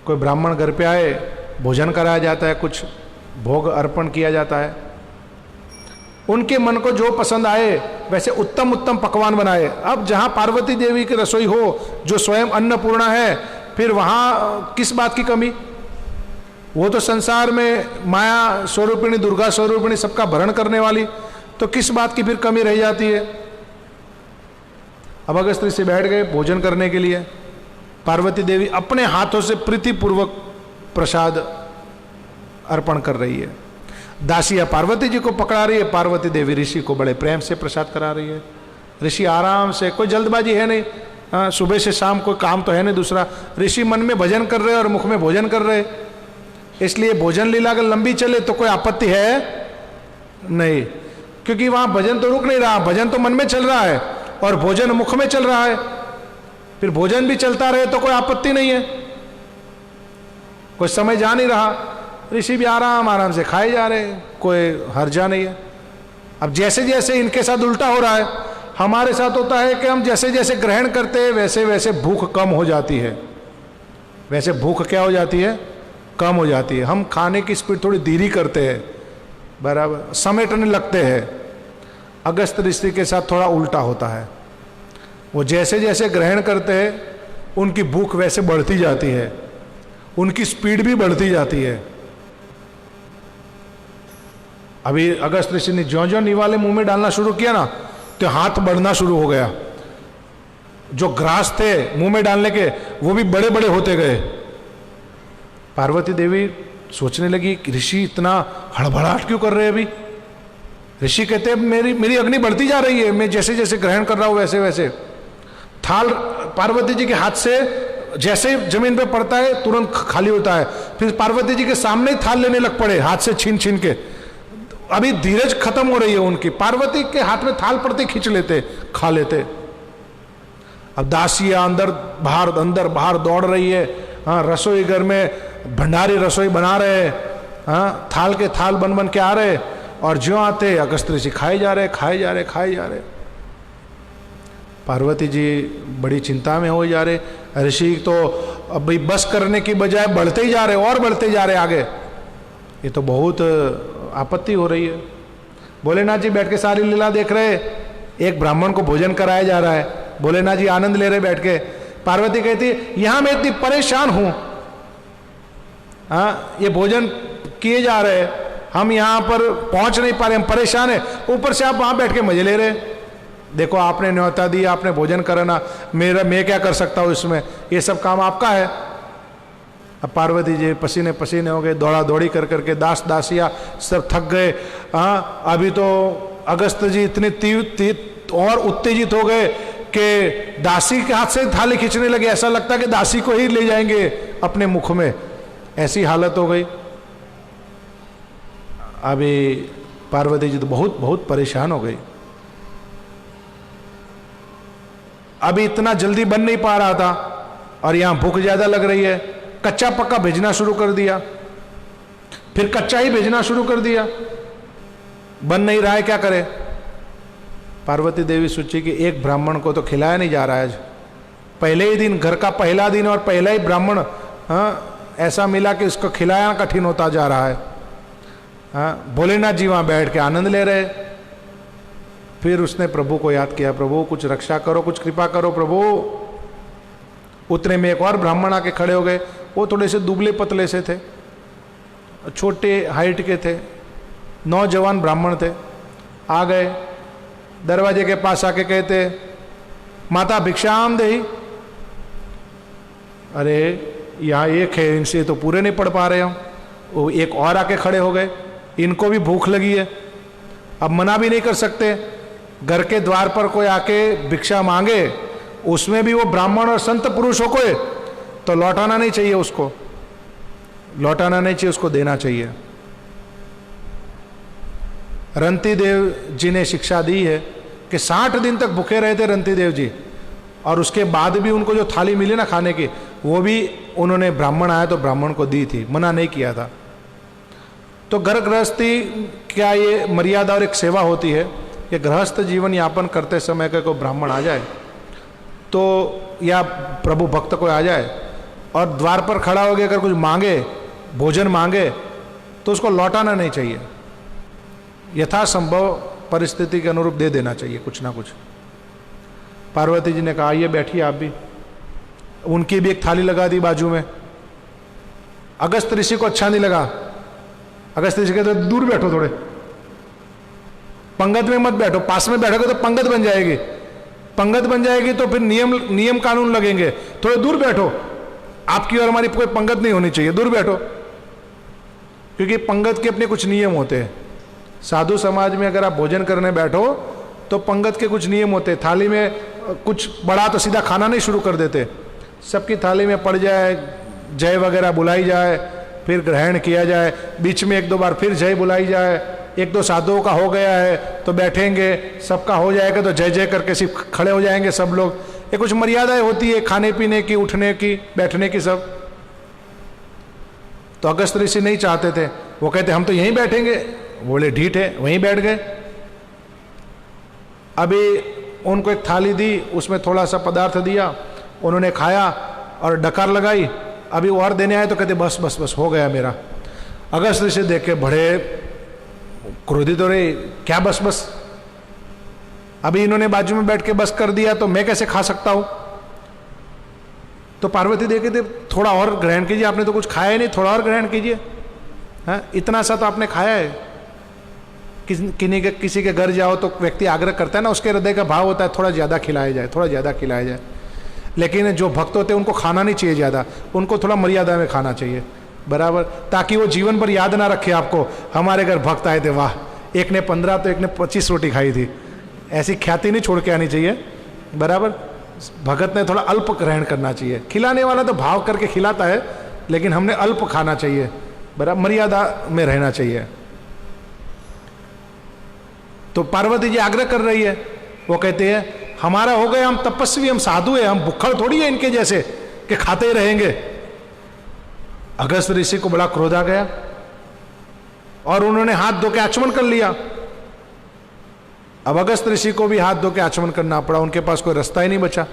कोई ब्राह्मण घर पे आए, भोजन कराया जाता है, कुछ भोग अर्पण किया जाता है। उनके मन को जो पसंद आए वैसे उत्तम उत्तम पकवान बनाए। अब जहाँ पार्वती देवी की रसोई हो, जो स्वयं अन्नपूर्णा है, फिर वहाँ किस बात की कमी? वो तो संसार में माया स्वरूपिणी, दुर्गा स्वरूपिणी, सबका भरण करने वाली, तो किस बात की फिर कमी रह जाती है? अब अगस्त ऋषि बैठ गए भोजन करने के लिए। पार्वती देवी अपने हाथों से प्रीतिपूर्वक प्रसाद अर्पण कर रही है। दासिया पार्वती जी को पकड़ा रही है, पार्वती देवी ऋषि को बड़े प्रेम से प्रसाद करा रही है। ऋषि आराम से, कोई जल्दबाजी है नहीं, हाँ, सुबह से शाम कोई काम तो है नहीं दूसरा। ऋषि मन में भजन कर रहे और मुख में भोजन कर रहे, इसलिए भोजन लीला अगर लंबी चले तो कोई आपत्ति है नहीं, क्योंकि वहां भजन तो रुक नहीं रहा, भजन तो मन में चल रहा है और भोजन मुख में चल रहा है। फिर भोजन भी चलता रहे तो कोई आपत्ति नहीं है, कोई समय जा नहीं रहा। ऋषि भी आराम आराम से खाए जा रहे, कोई हर्जा नहीं है। अब जैसे जैसे इनके साथ उल्टा हो रहा है, हमारे साथ होता है कि हम जैसे जैसे ग्रहण करते हैं वैसे वैसे भूख कम हो जाती है। वैसे भूख क्या हो जाती है? कम हो जाती है। हम खाने की स्पीड थोड़ी धीरे करते हैं, बराबर समेटने लगते हैं। अगस्त ऋषि के साथ थोड़ा उल्टा होता है, वो जैसे जैसे ग्रहण करते हैं उनकी भूख वैसे बढ़ती जाती है, उनकी स्पीड भी बढ़ती जाती है। अभी अगस्त ऋषि ने ज्यों ज्यों निवाले मुंह में डालना शुरू किया ना, तो हाथ बढ़ना शुरू हो गया। जो ग्रास थे मुंह में डालने के, वो भी बड़े बड़े होते गए। पार्वती देवी सोचने लगी कि ऋषि इतना हड़बड़ाहट क्यों कर रहे हैं? अभी ऋषि कहते हैं मेरी अग्नि बढ़ती जा रही है, मैं जैसे जैसे ग्रहण कर रहा हूं वैसे वैसे। थाल पार्वती जी के हाथ से जैसे जमीन पे पड़ता है तुरंत खाली होता है, फिर पार्वती जी के सामने ही थाल लेने लग पड़े, हाथ से छीन छीन के। अभी धीरज खत्म हो रही है उनकी, पार्वती के हाथ में थाल पड़ते खींच लेते, खा लेते। अब दासियां अंदर बाहर दौड़ रही है। हाँ, रसोई घर में भंडारी रसोई बना रहे, हाँ, थाल के थाल बन बन के आ रहे, और ज्यों आते अगस्त ऋषि खाए जा रहे। पार्वती जी बड़ी चिंता में हो जा रहे। ऋषि तो अब भाई बस करने की बजाय बढ़ते ही जा रहे और बढ़ते जा रहे आगे। ये तो बहुत आपत्ति हो रही है। भोलेनाथ जी बैठ के सारी लीला देख रहे, एक ब्राह्मण को भोजन कराया जा रहा है, भोलेनाथ जी आनंद ले रहे बैठ के। पार्वती कहती यहां मैं इतनी परेशान हूं, हाँ, ये भोजन किए जा रहे, हम यहां पर पहुंच नहीं पा रहे, हम परेशान है, ऊपर से आप वहां बैठ के मजे ले रहे। देखो आपने न्योता दी, आपने भोजन कराना, मैं क्या कर सकता हूं इसमें, ये सब काम आपका है। अब पार्वती जी पसीने पसीने हो गए, दौड़ा दौड़ी कर करके, दास दासिया सब थक गए। हाँ, अभी तो अगस्त जी इतने और उत्तेजित हो गए कि दासी के हाथ से थाली खींचने लगे, ऐसा लगता कि दासी को ही ले जाएंगे अपने मुख में, ऐसी हालत हो गई। अभी पार्वती जी तो बहुत परेशान हो गई। अभी इतना जल्दी बन नहीं पा रहा था और यहां भूख ज्यादा लग रही है, कच्चा पक्का भेजना शुरू कर दिया, फिर कच्चा ही भेजना शुरू कर दिया, बन नहीं रहा है, क्या करे। पार्वती देवी सोची कि एक ब्राह्मण को तो खिलाया नहीं जा रहा है आज, पहले ही दिन, घर का पहला दिन और पहला ही ब्राह्मण, हाँ, ऐसा मिला कि उसको खिलाया कठिन होता जा रहा है। हाँ, भोलेनाथ जी वहां बैठ के आनंद ले रहे, फिर उसने प्रभु को याद किया, प्रभु कुछ रक्षा करो, कुछ कृपा करो प्रभु। उतने में एक और ब्राह्मण आके खड़े हो गए। वो थोड़े से दुबले पतले से थे, छोटे हाइट के थे, नौजवान ब्राह्मण थे। आ गए, दरवाजे के पास आके कहते, माता भिक्षाम देहि। अरे यहाँ एक है, इनसे तो पूरे नहीं पढ़ पा रहे हम। वो एक और आके खड़े हो गए, इनको भी भूख लगी है, अब मना भी नहीं कर सकते। घर के द्वार पर कोई आके भिक्षा मांगे, उसमें भी वो ब्राह्मण और संत पुरुष हो कोई, तो लौटाना नहीं चाहिए उसको, लौटाना नहीं चाहिए, उसको देना चाहिए। रंती देव जी ने शिक्षा दी है कि 60 दिन तक भूखे रहे थे रंती देव जी, और उसके बाद भी उनको जो थाली मिली ना खाने की, वो भी उन्होंने, ब्राह्मण आया तो ब्राह्मण को दी थी, मना नहीं किया था। तो घर गृहस्थी क्या ये मर्यादा और एक सेवा होती है कि गृहस्थ जीवन यापन करते समय का कोई ब्राह्मण आ जाए तो, या प्रभु भक्त कोई आ जाए और द्वार पर खड़ा हो गया अगर कुछ मांगे, भोजन मांगे, तो उसको लौटाना नहीं चाहिए, यथासंभव परिस्थिति के अनुरूप दे देना चाहिए कुछ ना कुछ। पार्वती जी ने कहा आइए बैठिए आप भी। उनकी भी एक थाली लगा दी बाजू में। अगस्त ऋषि को अच्छा नहीं लगा। अगस्त ऋषि कहते दूर बैठो, थोड़े पंगत में मत बैठो, पास में बैठोगे तो पंगत बन जाएगी, पंगत बन जाएगी तो फिर नियम कानून लगेंगे, थोड़े दूर बैठो, आपकी और हमारी कोई पंगत नहीं होनी चाहिए, दूर बैठो। क्योंकि पंगत के अपने कुछ नियम होते हैं। साधु समाज में अगर आप भोजन करने बैठो तो पंगत के कुछ नियम होते हैं। थाली में कुछ बड़ा तो सीधा खाना नहीं शुरू कर देते, सबकी थाली में पड़ जाए, जय वगैरह बुलाई जाए, फिर ग्रहण किया जाए, बीच में 1-2 बार फिर जय बुलाई जाए। 1-2 साधुओं का हो गया है तो बैठेंगे, सबका हो जाएगा तो जय जय करके सिर्फ खड़े हो जाएंगे सब लोग। ये कुछ मर्यादाएं होती है खाने पीने की, उठने की, बैठने की सब। तो अगस्त ऋषि नहीं चाहते थे, वो कहते हम तो यहीं बैठेंगे, बोले ढीठ है, वहीं बैठ गए। अभी उनको एक थाली दी, उसमें थोड़ा सा पदार्थ दिया, उन्होंने खाया और डकार लगाई। अभी वो और देने आए तो कहते बस बस बस हो गया मेरा। अगस्त ऋषि देख के बड़े क्रोधित हो रहे, क्या बस बस, अभी इन्होंने बाजू में बैठ के बस कर दिया तो मैं कैसे खा सकता हूं। तो पार्वती देखे थे थोड़ा और ग्रहण कीजिए, आपने तो कुछ खाया ही नहीं, थोड़ा और ग्रहण कीजिए। हाँ, इतना सा तो आपने खाया है। किसी के घर जाओ तो व्यक्ति आग्रह करता है ना, उसके हृदय का भाव होता है थोड़ा ज़्यादा खिलाया जाए, थोड़ा ज़्यादा खिलाया जाए। लेकिन जो भक्त होते हैं उनको खाना नहीं चाहिए ज़्यादा, उनको थोड़ा मर्यादा में खाना चाहिए, बराबर, ताकि वो जीवन भर याद ना रखे आपको, हमारे घर भक्त आए थे, वाह एक ने 15 तो एक ने 25 रोटी खाई थी। ऐसी ख्याति नहीं छोड़ के आनी चाहिए, बराबर। भगत ने थोड़ा अल्प ग्रहण करना चाहिए। खिलाने वाला तो भाव करके खिलाता है, लेकिन हमने अल्प खाना चाहिए, बराबर, मर्यादा में रहना चाहिए। तो पार्वती जी आग्रह कर रही है, वो कहते हैं हमारा हो गया, हम तपस्वी, हम साधु है, हम भुक्खड़ थोड़ी है इनके जैसे कि खाते ही रहेंगे। अगस्त ऋषि को बड़ा क्रोध आ गया और उन्होंने हाथ धो के आचमन कर लिया। अब अगस्त ऋषि को भी हाथ धो के आचमन करना पड़ा, उनके पास कोई रास्ता ही नहीं बचा।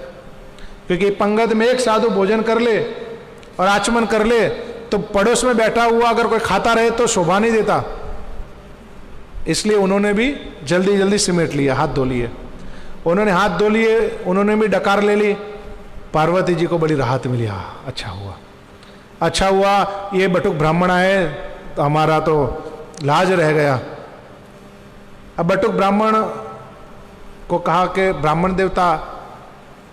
क्योंकि पंगत में एक साधु भोजन कर ले और आचमन कर ले तो पड़ोस में बैठा हुआ अगर कोई खाता रहे तो शोभा नहीं देता, इसलिए उन्होंने भी जल्दी जल्दी सिमेट लिया, हाथ धो लिए। उन्होंने हाथ धो लिए, उन्होंने भी डकार ले ली। पार्वती जी को बड़ी राहत मिली, हाँ अच्छा हुआ, अच्छा हुआ, ये बटुक ब्राह्मण आए तो हमारा तो लाज रह गया। अब बटुक ब्राह्मण को कहा कि ब्राह्मण देवता,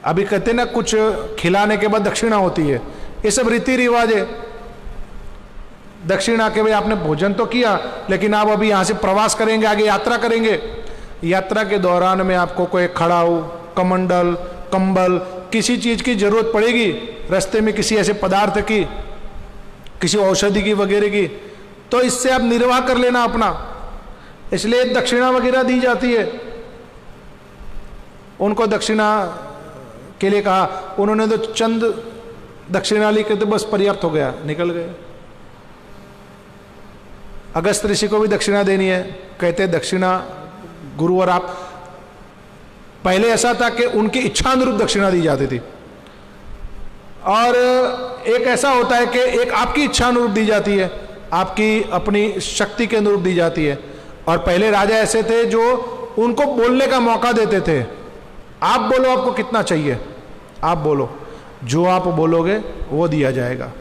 अभी कहते ना कुछ खिलाने के बाद दक्षिणा होती है, ये सब रीति रिवाज है। दक्षिणा के भाई आपने भोजन तो किया, लेकिन आप अभी यहाँ से प्रवास करेंगे, आगे यात्रा करेंगे। यात्रा के दौरान में आपको कोई खड़ाऊ, कमंडल, कंबल, किसी चीज़ की जरूरत पड़ेगी, रास्ते में किसी ऐसे पदार्थ की, किसी औषधि की वगैरह की, तो इससे आप निर्वाह कर लेना अपना। इसलिए दक्षिणा वगैरह दी जाती है। उनको दक्षिणा के लिए कहा, उन्होंने तो चंद दक्षिणा ली, कहते बस पर्याप्त हो गया, निकल गए। अगस्त ऋषि को भी दक्षिणा देनी है, कहते दक्षिणा गुरुवर आप, पहले ऐसा था कि उनकी इच्छा अनुरूप दक्षिणा दी जाती थी, और एक ऐसा होता है कि एक आपकी इच्छा अनुरूप दी जाती है, आपकी अपनी शक्ति के अनुरूप दी जाती है। और पहले राजा ऐसे थे जो उनको बोलने का मौका देते थे। आप बोलो आपको कितना चाहिए, आप बोलो, जो आप बोलोगे वो दिया जाएगा।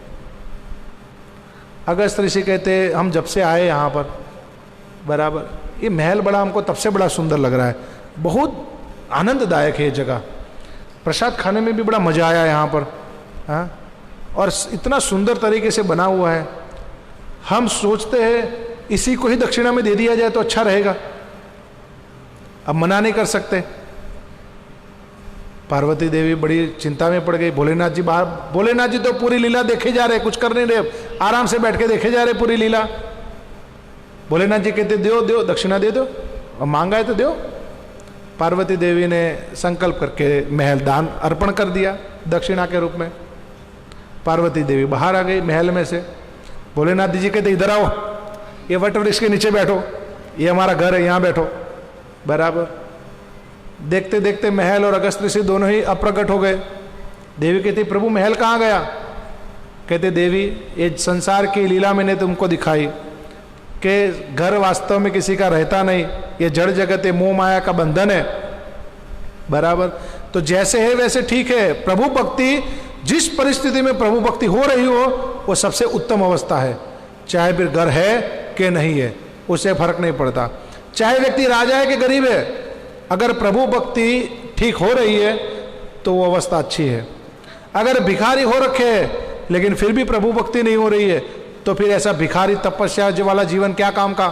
अगस्त ऋषि कहते हम जब से आए यहाँ पर, बराबर, ये महल बड़ा हमको तब से बड़ा सुंदर लग रहा है, बहुत आनंददायक है ये जगह, प्रसाद खाने में भी बड़ा मजा आया यहाँ पर, हाँ, और इतना सुंदर तरीके से बना हुआ है। हम सोचते हैं इसी को ही दक्षिणा में दे दिया जाए तो अच्छा रहेगा, अब मना नहीं कर सकते। पार्वती देवी बड़ी चिंता में पड़ गई। भोलेनाथ जी बाहर, भोलेनाथ जी तो पूरी लीला देखे जा रहे, कुछ कर नहीं रहे, आराम से बैठ के देखे जा रहे पूरी लीला। भोलेनाथ जी कहते दो दो, दक्षिणा दे दो, और मांगा है तो दो। पार्वती देवी ने संकल्प करके महल दान अर्पण कर दिया दक्षिणा के रूप में। पार्वती देवी बाहर आ गई महल में से। भोलेनाथ जी कहते इधर आओ, ये वट वृक्ष के नीचे बैठो, ये हमारा घर है, यहाँ बैठो, बराबर। देखते देखते महल और अगस्त ऋषि दोनों ही अप्रकट हो गए। देवी कहती प्रभु महल कहाँ गया? कहते देवी ये संसार की लीला मैंने तुमको दिखाई कि घर वास्तव में किसी का रहता नहीं, ये जड़ जगत है, मोह माया का बंधन है, बराबर। तो जैसे है वैसे ठीक है। प्रभु भक्ति, जिस परिस्थिति में प्रभु भक्ति हो रही हो वो सबसे उत्तम अवस्था है, चाहे फिर घर है कि नहीं है, उससे फर्क नहीं पड़ता। चाहे व्यक्ति राजा है कि गरीब है, अगर प्रभु भक्ति ठीक हो रही है तो वो अवस्था अच्छी है। अगर भिखारी हो रखे है लेकिन फिर भी प्रभु भक्ति नहीं हो रही है तो फिर ऐसा भिखारी तपस्या वाला जीवन क्या काम का।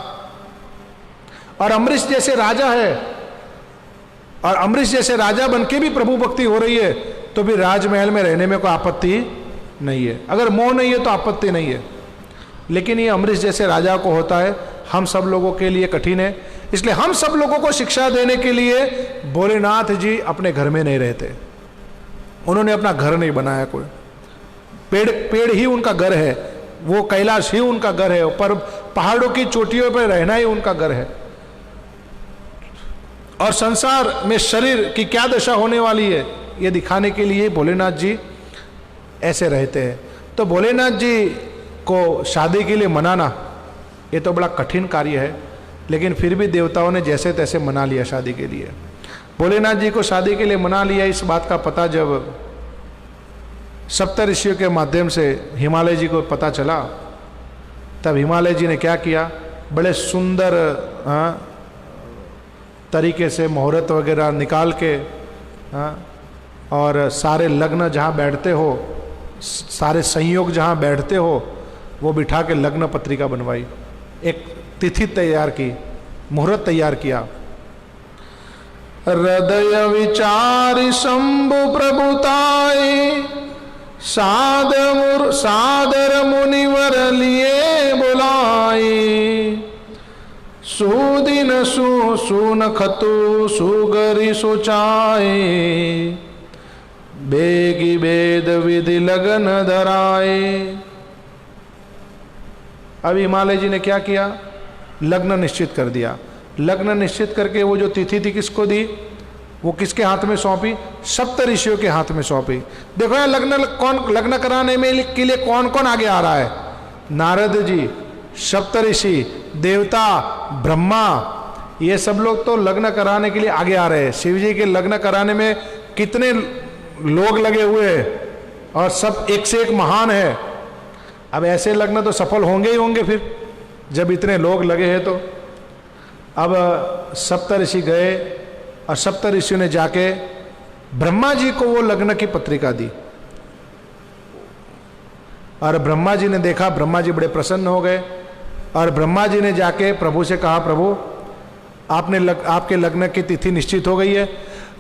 और अमरीश जैसे राजा है, और अमरीश जैसे राजा बनके भी प्रभु भक्ति हो रही है तो फिर राजमहल में रहने में कोई आपत्ति नहीं है। अगर मोह नहीं है तो आपत्ति नहीं है, लेकिन ये अमरीश जैसे राजा को होता है, हम सब लोगों के लिए कठिन है। इसलिए हम सब लोगों को शिक्षा देने के लिए भोलेनाथ जी अपने घर में नहीं रहते, उन्होंने अपना घर नहीं बनाया कोई, पेड़ ही उनका घर है, वो कैलाश ही उनका घर है, पर पहाड़ों की चोटियों पर रहना ही उनका घर है। और संसार में शरीर की क्या दशा होने वाली है ये दिखाने के लिए भोलेनाथ जी ऐसे रहते हैं। तो भोलेनाथ जी को शादी के लिए मनाना ये तो बड़ा कठिन कार्य है, लेकिन फिर भी देवताओं ने जैसे तैसे मना लिया शादी के लिए। भोलेनाथ जी को शादी के लिए मना लिया, इस बात का पता जब सप्त ऋषियों के माध्यम से हिमालय जी को पता चला, तब हिमालय जी ने क्या किया, बड़े सुंदर तरीके से मुहूर्त वगैरह निकाल के, और सारे लग्न जहाँ बैठते हो, सारे संयोग जहाँ बैठते हो वो बिठा के लग्न पत्रिका बनवाई, एक तिथि तैयार की, मुहूर्त तैयार किया। हृदय विचार शंभु प्रभुताए, सादर मुनिवर लिए बुलाए, सुदिन सुन खतु सुगरी सोचाए, बेगी वेद विधि लगन धराए। अब हिमालय जी ने क्या किया, लग्न निश्चित कर दिया। लग्न निश्चित करके वो जो तिथि थी किसको दी, वो किसके हाथ में सौंपी, सप्त ऋषियों के हाथ में सौंपी। देखो यार लग्न कराने में के लिए कौन कौन आगे आ रहा है, नारद जी, सप्त ऋषि, देवता, ब्रह्मा, ये सब लोग तो लग्न कराने के लिए आगे आ रहे हैं। शिव जी के लग्न कराने में कितने लोग लगे हुए हैं और सब एक से एक महान है। अब ऐसे लग्न तो सफल होंगे ही होंगे फिर, जब इतने लोग लगे हैं तो। अब सप्त ऋषि गए और सप्त ऋषियों ने जाके ब्रह्मा जी को वो लग्न की पत्रिका दी, और ब्रह्मा जी ने देखा, ब्रह्मा जी बड़े प्रसन्न हो गए, और ब्रह्मा जी ने जाके प्रभु से कहा, प्रभु आपके लग्न की तिथि निश्चित हो गई है।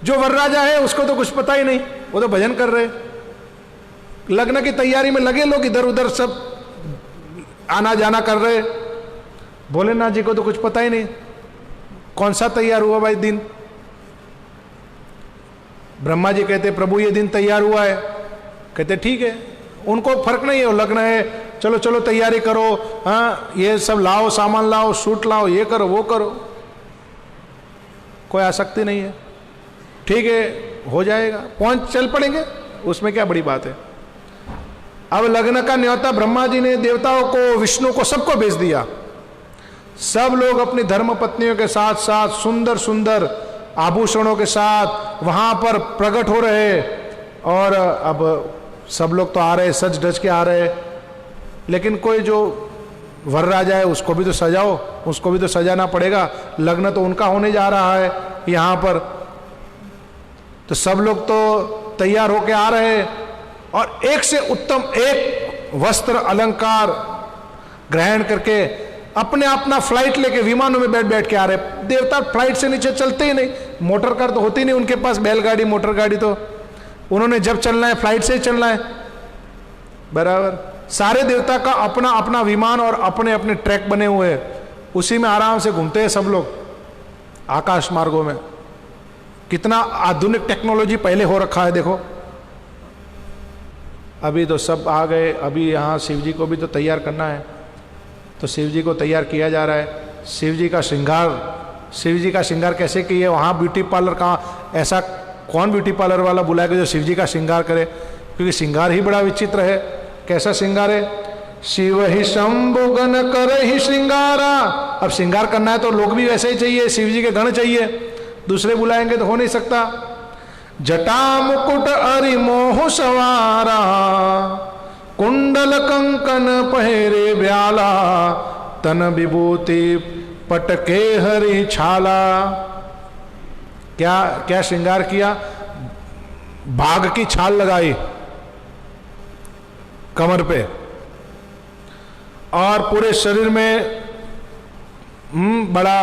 जो वरराजा है उसको तो कुछ पता ही नहीं, वो तो भजन कर रहे, लग्न की तैयारी में लगे लोग, इधर उधर सब आना जाना कर रहे। भोलेनाथ जी को तो कुछ पता ही नहीं, कौन सा तैयार हुआ भाई दिन। ब्रह्मा जी कहते प्रभु ये दिन तैयार हुआ है, कहते ठीक है, उनको फर्क नहीं है, लग्न है, चलो चलो तैयारी करो, हाँ ये सब लाओ, सामान लाओ, सूट लाओ, ये करो वो करो, कोई आसक्ति नहीं है, ठीक है हो जाएगा, चल पड़ेंगे, उसमें क्या बड़ी बात है। अब लग्न का न्योता ब्रह्मा जी ने देवताओं को, विष्णु को, सबको भेज दिया। सब लोग अपनी धर्म पत्नियों के साथ साथ सुंदर सुंदर आभूषणों के साथ वहां पर प्रकट हो रहे। और अब सब लोग तो आ रहे, सज धज के आ रहे, लेकिन कोई जो वर राजा है उसको भी तो सजाओ, उसको भी तो सजाना पड़ेगा। लग्न तो उनका होने जा रहा है यहाँ पर। तो सब लोग तो तैयार होके आ रहे और एक से उत्तम एक वस्त्र अलंकार ग्रहण करके अपने अपना फ्लाइट लेके विमानों में बैठ बैठ के आ रहे। देवता फ्लाइट से नीचे चलते ही नहीं, मोटर कार तो होती नहीं उनके पास, बैलगाड़ी मोटर गाड़ी, तो उन्होंने जब चलना है फ्लाइट से ही चलना है। बराबर सारे देवता का अपना अपना विमान और अपने अपने ट्रैक बने हुए हैं, उसी में आराम से घूमते हैं सब लोग आकाश मार्गों में। कितना आधुनिक टेक्नोलॉजी पहले हो रखा है देखो। अभी तो सब आ गए, अभी यहाँ शिव जी को भी तो तैयार करना है, तो शिव जी को तैयार किया जा रहा है। शिव जी का श्रृंगार कैसे किए, वहाँ ब्यूटी पार्लर कहाँ, ऐसा कौन ब्यूटी पार्लर वाला बुलाएगा जो शिव जी का श्रृंगार करे, क्योंकि श्रृंगार ही बड़ा विचित्र है। कैसा श्रृंगार है, शिव ही शंभु गण कर ही श्रृंगारा। अब श्रृंगार करना है तो लोग भी वैसे ही चाहिए, शिव जी के गण चाहिए, दूसरे बुलाएंगे तो हो नहीं सकता। जटा मुकुट अरि मोह सवारा, कुंडल कंकन पहरे ब्याला, तन विभूति पटके हरि छाला। क्या क्या श्रृंगार किया, बाघ की छाल लगाई कमर पे और पूरे शरीर में बड़ा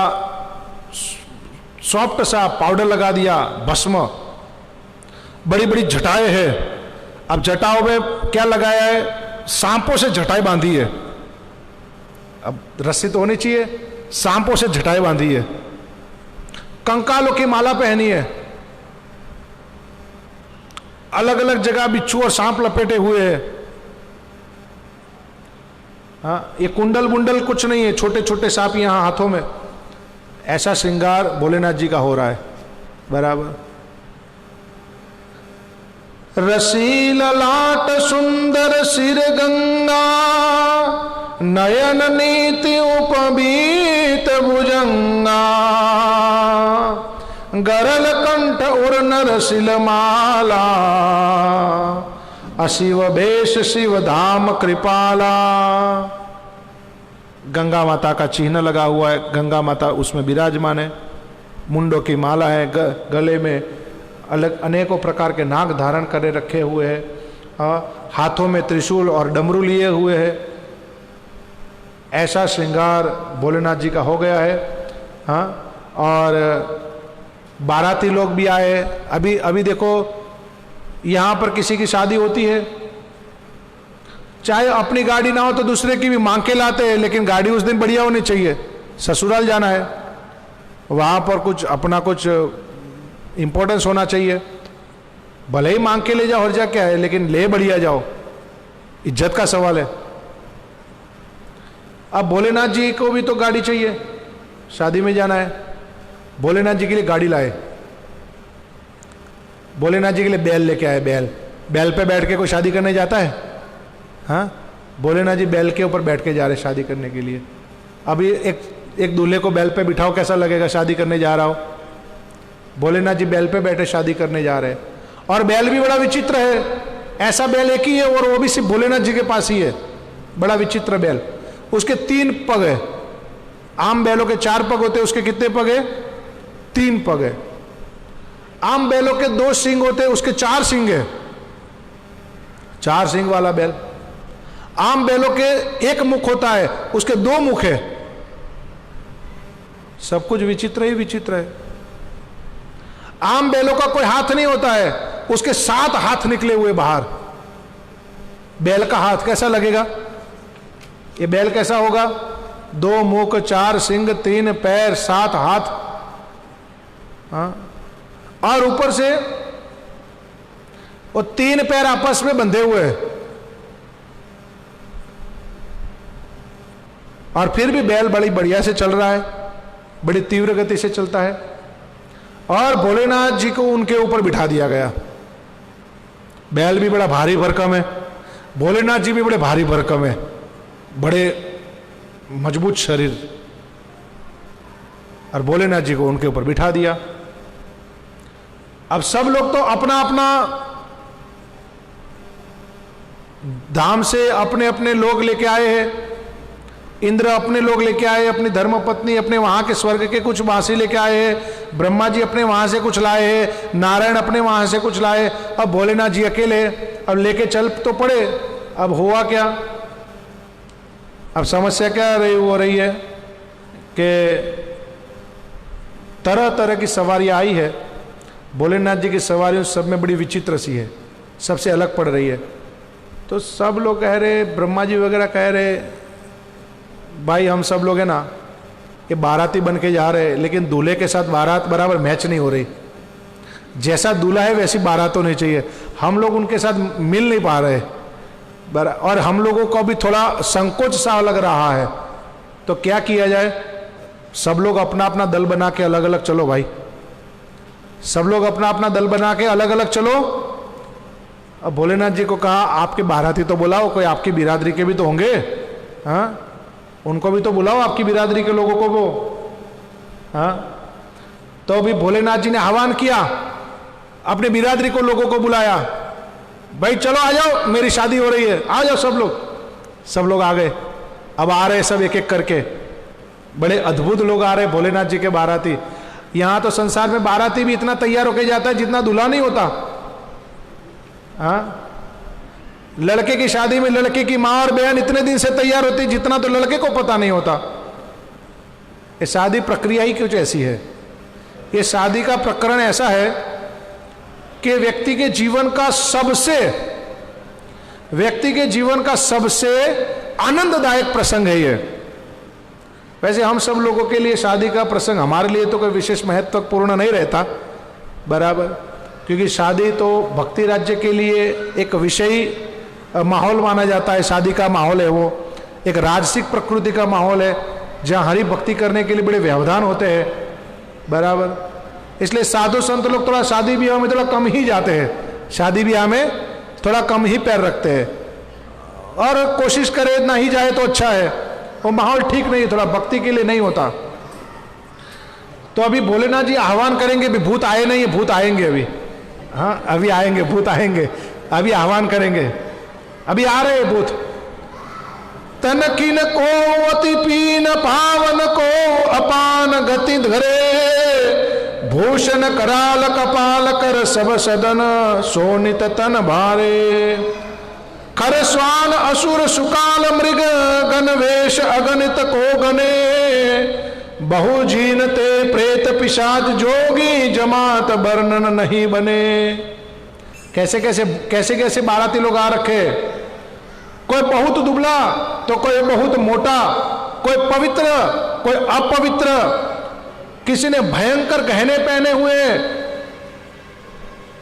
सॉफ्ट सा पाउडर लगा दिया, भस्म। बड़ी बड़ी जटाएं हैं। अब जटाओं में क्या लगाया है, सांपों से जटाएं बांधी है। अब रस्सी तो होनी चाहिए, सांपों से जटाएं बांधी है। कंकालों की माला पहनी है, अलग अलग जगह बिच्छू और सांप लपेटे हुए हैं। हाँ, ये कुंडल बुंडल कुछ नहीं है, छोटे छोटे सांप यहां हाथों में। ऐसा श्रृंगार भोलेनाथ जी का हो रहा है। बराबर रसील लाट सुंदर सिर गंगा, नयन नीति उपबीत भुजंगा, गरल कंठ उर नरसिल माला, अशिव भेष शिव धाम कृपाला। गंगा माता का चिन्ह लगा हुआ है, गंगा माता उसमें विराजमान है। मुंडों की माला है, गले में अलग अनेकों प्रकार के नाग धारण करे रखे हुए हैं, हाथों में त्रिशूल और डमरू लिए हुए हैं। ऐसा श्रृंगार भोलेनाथ जी का हो गया है। हाँ, और बाराती लोग भी आए। अभी देखो यहाँ पर किसी की शादी होती है, चाहे अपनी गाड़ी ना हो तो दूसरे की भी मांग के लाते हैं, लेकिन गाड़ी उस दिन बढ़िया होनी चाहिए। ससुराल जाना है, वहाँ पर कुछ अपना कुछ इंपॉर्टेंस होना चाहिए। भले ही मांग के ले जाओ, हर जा क्या है, लेकिन ले बढ़िया जाओ, इज्जत का सवाल है। अब भोलेनाथ जी को भी तो गाड़ी चाहिए, शादी में जाना है, भोलेनाथ जी के लिए गाड़ी लाए। भोलेनाथ जी के लिए बैल लेके आए। बैल पे बैठ के कोई शादी करने जाता है? हाँ, भोलेनाथ जी बैल के ऊपर बैठ के जा रहे शादी करने के लिए। अभी एक दूल्हे को बैल पे बिठाओ, कैसा लगेगा? शादी करने जा रहा हो, भोलेनाथ जी बैल पे बैठे शादी करने जा रहे हैं। और बैल भी बड़ा विचित्र है, ऐसा बैल एक ही है और वो भी सिर्फ भोलेनाथ जी के पास ही है। बड़ा विचित्र बैल, उसके 3 पग है। आम बैलों के 4 पग होते हैं, उसके कितने पग है? 3 पग है। आम बैलों के 2 सींग होते हैं, उसके 4 सींग है। 4 सींग वाला बैल। आम बैलों के 1 मुख होता है, उसके 2 मुख है। सब कुछ विचित्र ही विचित्र है। आम बैलों का कोई हाथ नहीं होता है, उसके 7 हाथ निकले हुए बाहर। बैल का हाथ कैसा लगेगा? ये बैल कैसा होगा? 2 मुख, 4 सिंग, 3 पैर, 7 हाथ। हाँ, और ऊपर से वो 3 पैर आपस में बंधे हुए हैं। और फिर भी बैल बड़ी बढ़िया से चल रहा है, बड़ी तीव्र गति से चलता है। और भोलेनाथ जी को उनके ऊपर बिठा दिया गया। बैल भी बड़ा भारी भरकम है, भोलेनाथ जी भी बड़े भारी भरकम है, बड़े मजबूत शरीर। और भोलेनाथ जी को उनके ऊपर बिठा दिया। अब सब लोग तो अपना अपना धाम से अपने अपने लोग लेके आए हैं। इंद्र अपने लोग लेके आए, अपनी धर्मपत्नी अपने वहां के स्वर्ग के कुछ वासी लेके आए हैं, ब्रह्मा जी अपने वहां से कुछ लाए हैं, नारायण अपने वहां से कुछ लाए, अब भोलेनाथ जी अकेले अब लेके चल तो पड़े। अब हुआ क्या, अब समस्या क्या हो रही है कि तरह तरह की सवारियां आई है। भोलेनाथ जी की सवारियों सब में बड़ी विचित्र सी है, सबसे अलग पड़ रही है। तो सब लोग कह रहे, ब्रह्मा जी वगैरह कह रहे, भाई हम सब लोग है ना ये बाराती बन के जा रहे हैं, लेकिन दूल्हे के साथ बारात बराबर मैच नहीं हो रही। जैसा दूल्हा है वैसी बारात होनी चाहिए, हम लोग उनके साथ मिल नहीं पा रहे और हम लोगों को भी थोड़ा संकोच सा लग रहा है। तो क्या किया जाए, सब लोग अपना अपना दल बना के अलग अलग चलो भाई, सब लोग अपना अपना दल बना के अलग अलग चलो। अब भोलेनाथ जी को कहा आपके बाराती तो बुलाओ, कोई आपकी बिरादरी के भी तो होंगे, हाँ उनको भी तो बुलाओ, आपकी बिरादरी के लोगों को वो, हाँ। तो अभी भोलेनाथ जी ने आह्वान किया, अपने बिरादरी को लोगों को बुलाया, भाई चलो आ जाओ, मेरी शादी हो रही है, आ जाओ सब लोग। सब लोग आ गए। अब आ रहे सब एक एक करके, बड़े अद्भुत लोग आ रहे भोलेनाथ जी के बाराती। यहां तो संसार में बाराती भी इतना तैयार होके जाता है जितना दूल्हा नहीं होता, हाँ। लड़के की शादी में लड़के की माँ और बहन इतने दिन से तैयार होती जितना तो लड़के को पता नहीं होता। ये शादी प्रक्रिया ही कुछ ऐसी है। ये शादी का प्रकरण ऐसा है कि व्यक्ति के जीवन का सबसे आनंददायक प्रसंग है ये। वैसे हम सब लोगों के लिए शादी का प्रसंग हमारे लिए तो कोई विशेष महत्वपूर्ण नहीं रहता, बराबर, क्योंकि शादी तो भक्ति राज्य के लिए एक विषयी माहौल माना जाता है। शादी का माहौल है, वो एक राजसिक प्रकृति का माहौल है जहाँ हरि भक्ति करने के लिए बड़े व्यवधान होते हैं, बराबर। इसलिए साधु संत लोग थोड़ा शादी ब्याह में थोड़ा कम ही जाते हैं, शादी ब्याह में थोड़ा कम ही पैर रखते हैं, और कोशिश करे ना ही जाए तो अच्छा है। वो माहौल ठीक नहीं है, थोड़ा भक्ति के लिए नहीं होता। तो अभी भोलेनाथ जी आह्वान करेंगे, अभी भूत आए नहीं है, भूत आएंगे अभी, हाँ अभी आएंगे, भूत आएंगे, अभी आह्वान करेंगे, अभी आ रहे भूत। तन किन को अति पीन पावन को अपान गति धरे, भूषण कराल कपाल कर सब सदन सोनित तन भारे। कर स्वान असुर सुकाल मृग गण वेश अगणित को गने, बहु जीनते प्रेत पिशाच जोगी जमात वर्णन नहीं बने। कैसे कैसे कैसे कैसे बाराती लोग आ रखे, कोई बहुत दुबला तो कोई बहुत मोटा, कोई पवित्र कोई अपवित्र, किसी ने भयंकर गहने पहने हुए,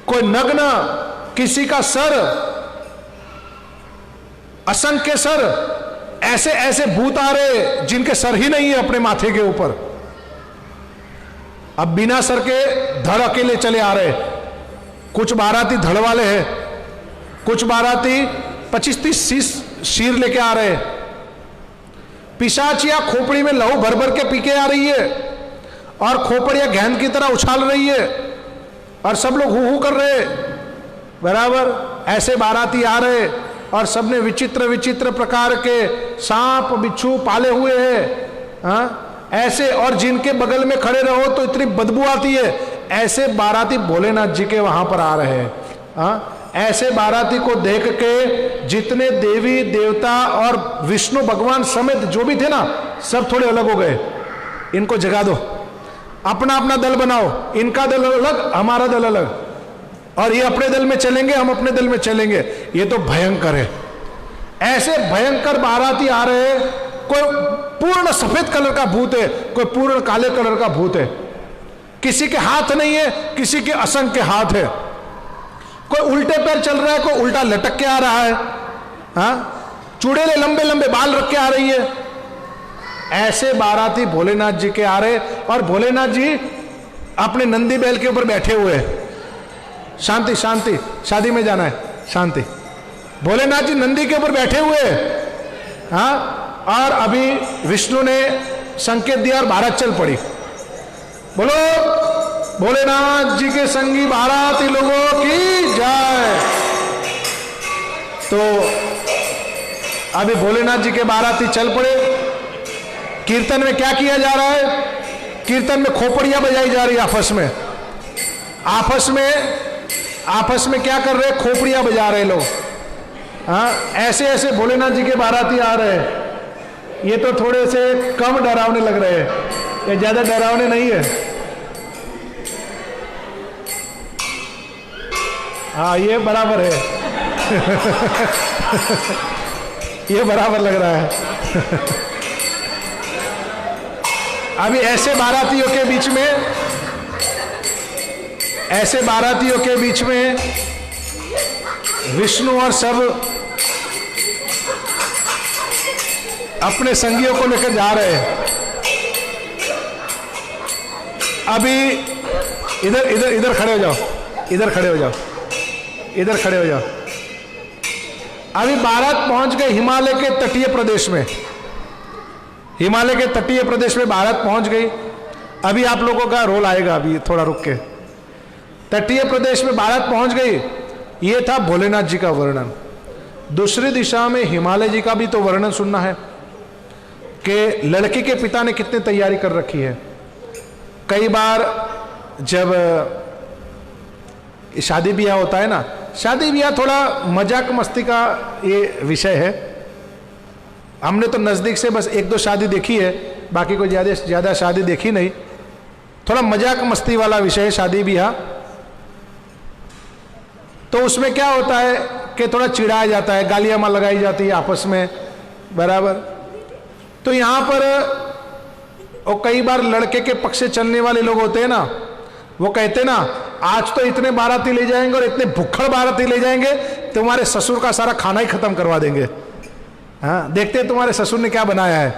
कोई नग्न, किसी का सर असंख्य सर, ऐसे ऐसे भूत आ रहे जिनके सर ही नहीं है अपने माथे के ऊपर। अब बिना सर के धड़ अकेले चले आ रहे। कुछ बाराती धड़ वाले हैं, कुछ बाराती 25-30 शीर लेके आ रहे। पिशाचिया खोपड़ी में लहू भर भर के पी के आ रही है और खोपड़िया गेंद की तरह उछाल रही है और सब लोग हू हू कर रहे, बराबर। ऐसे बाराती आ रहे और सबने विचित्र विचित्र प्रकार के सांप बिच्छू पाले हुए हैं, हाँ ऐसे, और जिनके बगल में खड़े रहो तो इतनी बदबू आती है। ऐसे बाराती भोलेनाथ जी के वहां पर आ रहे हैं, हाँ। ऐसे बाराती को देख के जितने देवी देवता और विष्णु भगवान समेत जो भी थे ना, सब थोड़े अलग हो गए। इनको जगा दो, अपना अपना दल बनाओ, इनका दल अलग हमारा दल अलग, और ये अपने दल में चलेंगे हम अपने दल में चलेंगे। ये तो भयंकर है। ऐसे भयंकर बाराती आ रहे हैं, कोई पूर्ण सफेद कलर का भूत है, कोई पूर्ण काले कलर का भूत है, किसी के हाथ नहीं है, किसी के असंख्य हाथ है, कोई उल्टे पैर चल रहा है, कोई उल्टा लटक के आ रहा है, हाँ चुड़ैले लंबे लंबे बाल रख के आ रही है। ऐसे बाराती भोलेनाथ जी के आ रहे और भोलेनाथ जी अपने नंदी बैल के ऊपर बैठे हुए हैं। शांति शांति, शादी में जाना है, शांति। भोलेनाथ जी नंदी के ऊपर बैठे हुए हैं, हाँ। और अभी विष्णु ने संकेत दिया और बारात चल पड़ी। बोलो भोलेनाथ जी के संगी बाराती लोगों की जय। तो अभी भोलेनाथ जी के बाराती चल पड़े। कीर्तन में क्या किया जा रहा है? कीर्तन में खोपड़ियां बजाई जा रही है आपस में क्या कर रहे हैं? खोपड़ियां बजा रहे लोग। हाँ, ऐसे ऐसे भोलेनाथ जी के बाराती आ रहे हैं। ये तो थोड़े से कम डरावने लग रहे हैं, ये ज्यादा डरावने नहीं है। हाँ, ये बराबर है। ये बराबर लग रहा है। अभी ऐसे बारातियों के बीच में विष्णु और सब अपने संगियों को लेकर जा रहे हैं। अभी इधर खड़े हो जाओ, इधर खड़े हो जाओ। अभी बारात पहुंच गए हिमालय के तटीय प्रदेश में बारात पहुंच गई। अभी आप लोगों का रोल आएगा, अभी थोड़ा रुक के। तटीय प्रदेश में बारात पहुंच गई। ये था भोलेनाथ जी का वर्णन। दूसरी दिशा में हिमालय जी का भी तो वर्णन सुनना है कि लड़की के पिता ने कितनी तैयारी कर रखी है। कई बार जब शादी ब्याह होता है ना, शादी ब्याह थोड़ा मजाक मस्ती का ये विषय है। हमने तो नज़दीक से बस 1-2 शादी देखी है, बाकी कोई ज़्यादा शादी देखी नहीं। थोड़ा मजाक मस्ती वाला विषय है शादी ब्याह। तो उसमें क्या होता है कि थोड़ा चिढ़ाया जाता है, गालियाँ माँ लगाई जाती है आपस में, बराबर। तो यहाँ पर और कई बार लड़के के पक्ष से चलने वाले लोग होते हैं ना, वो कहते हैं ना, आज तो इतने बाराती ले जाएंगे और इतने भुक्खड़ बाराती ले जाएंगे, तुम्हारे ससुर का सारा खाना ही खत्म करवा देंगे। हाँ, देखते हैं तुम्हारे ससुर ने क्या बनाया है।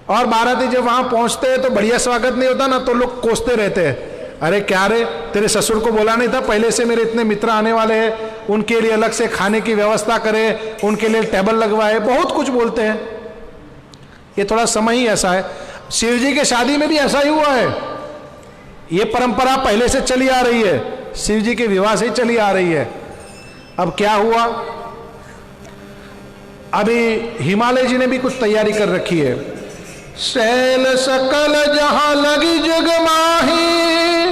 और बाराती जब वहां पहुंचते हैं तो बढ़िया स्वागत नहीं होता ना, तो लोग कोसते रहते हैं, अरे क्या रे, तेरे ससुर को बोला नहीं था पहले से मेरे इतने मित्र आने वाले हैं, उनके लिए अलग से खाने की व्यवस्था करे, उनके लिए टेबल लगवाए, बहुत कुछ बोलते हैं। ये थोड़ा समय ही ऐसा है। शिव जी के शादी में भी ऐसा ही हुआ है। ये परंपरा पहले से चली आ रही है, शिव जी के विवाह से ही चली आ रही है। अब क्या हुआ, अभी हिमालय जी ने भी कुछ तैयारी कर रखी है। शैल सकल जहां लगी जग माही,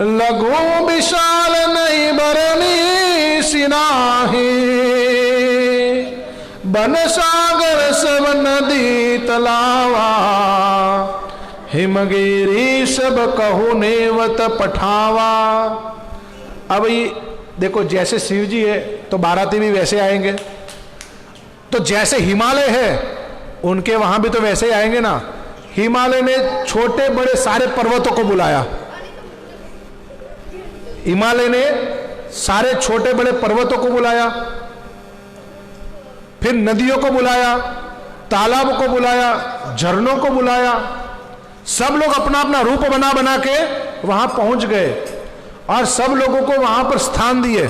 लघु विशाल नहीं बरनी सिनाही, बन सागर सब नदी तलावा, हिमगिरी सब कहु नेवत पठावा। अब ये देखो, जैसे शिव जी है तो बाराती भी वैसे आएंगे, तो जैसे हिमालय है उनके वहां भी तो वैसे ही आएंगे ना। हिमालय ने छोटे बड़े सारे पर्वतों को बुलाया, हिमालय ने सारे छोटे बड़े पर्वतों को बुलाया, फिर नदियों को बुलाया, तालाब को बुलाया, झरनों को बुलाया। सब लोग अपना अपना रूप बना बना के वहां पहुंच गए और सब लोगों को वहां पर स्थान दिए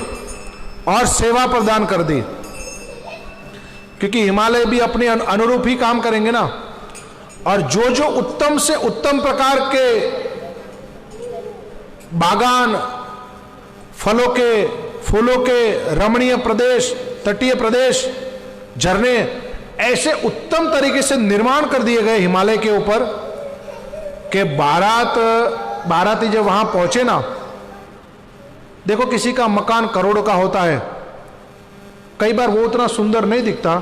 और सेवा प्रदान कर दी, क्योंकि हिमालय भी अपने अनुरूप ही काम करेंगे ना। और जो जो उत्तम से उत्तम प्रकार के बागान, फलों के, फूलों के रमणीय प्रदेश, तटीय प्रदेश, झरने, ऐसे उत्तम तरीके से निर्माण कर दिए गए हिमालय के ऊपर कि बाराती जब वहां पहुंचे ना, देखो किसी का मकान करोड़ों का होता है, कई बार वो उतना सुंदर नहीं दिखता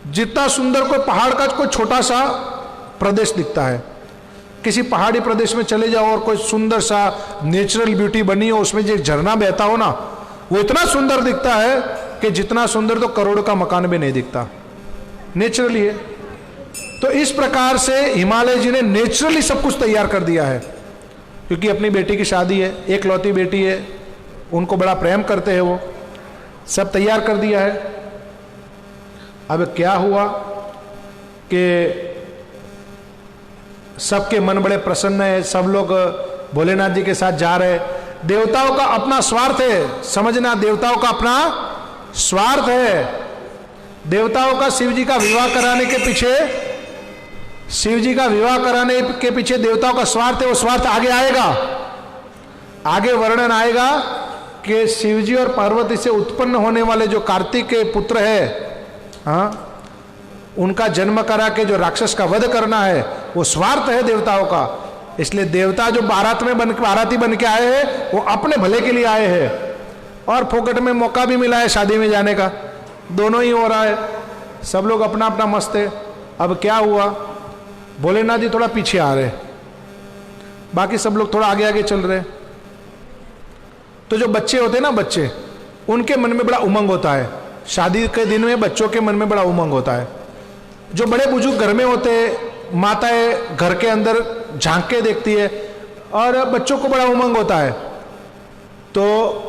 जितना सुंदर कोई पहाड़ का कोई छोटा सा प्रदेश दिखता है। किसी पहाड़ी प्रदेश में चले जाओ और कोई सुंदर सा नेचुरल ब्यूटी बनी हो, उसमें जो झरना बहता हो ना, वो इतना सुंदर दिखता है कि जितना सुंदर तो करोड़ों का मकान भी नहीं दिखता, नेचुरली है। तो इस प्रकार से हिमालय जी ने नेचुरली सब कुछ तैयार कर दिया है, क्योंकि अपनी बेटी की शादी है, एक लौती बेटी है, उनको बड़ा प्रेम करते हैं, वो सब तैयार कर दिया है। अब क्या हुआ कि सबके मन बड़े प्रसन्न है, सब लोग भोलेनाथ जी के साथ जा रहे। देवताओं का अपना स्वार्थ है, समझना, देवताओं का अपना स्वार्थ है। देवताओं का शिव जी का विवाह कराने के पीछे शिव जी का विवाह कराने के पीछे देवताओं का स्वार्थ है, वो स्वार्थ आगे आएगा। आगे वर्णन आएगा कि शिव जी और पार्वती से उत्पन्न होने वाले जो कार्तिक के पुत्र है, हाँ, उनका जन्म करा के जो राक्षस का वध करना है, वो स्वार्थ है देवताओं का। इसलिए देवता जो बाराती बन के आए हैं, वो अपने भले के लिए आए हैं, और फोकट में मौका भी मिला है शादी में जाने का, दोनों ही हो रहा है, सब लोग अपना अपना मस्त है। अब क्या हुआ, भोलेनाथ जी थोड़ा पीछे आ रहे, बाकी सब लोग थोड़ा आगे आगे चल रहे। तो जो बच्चे होते हैं ना, बच्चे, उनके मन में बड़ा उमंग होता है, शादी के दिन में बच्चों के मन में बड़ा उमंग होता है। जो बड़े बुजुर्ग घर में होते हैं, माताएं घर के अंदर झांक के देखती है, और बच्चों को बड़ा उमंग होता है। तो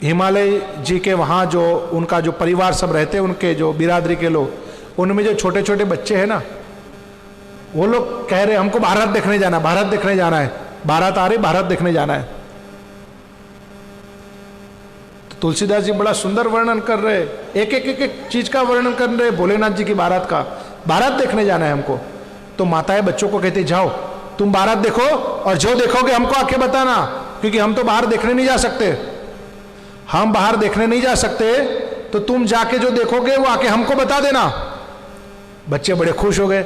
हिमालय जी के वहाँ जो उनका जो परिवार सब रहते हैं, उनके जो बिरादरी के लोग, उनमें जो छोटे छोटे बच्चे हैं ना, वो लोग कह रहे हमको भारत देखने जाना, भारत देखने जाना है, भारत आ रही, भारत देखने जाना है। तो तुलसीदास जी बड़ा सुंदर वर्णन कर रहे, एक एक एक एक चीज का वर्णन कर रहे भोलेनाथ जी की भारत का, भारत देखने जाना है हमको। तो माताएं बच्चों को कहती जाओ तुम भारत देखो, और जो देखोगे हमको आके बताना, क्योंकि हम तो बाहर देखने नहीं जा सकते, हम बाहर देखने नहीं जा सकते, तो तुम जाके जो देखोगे वो आके हमको बता देना। बच्चे बड़े खुश हो गए,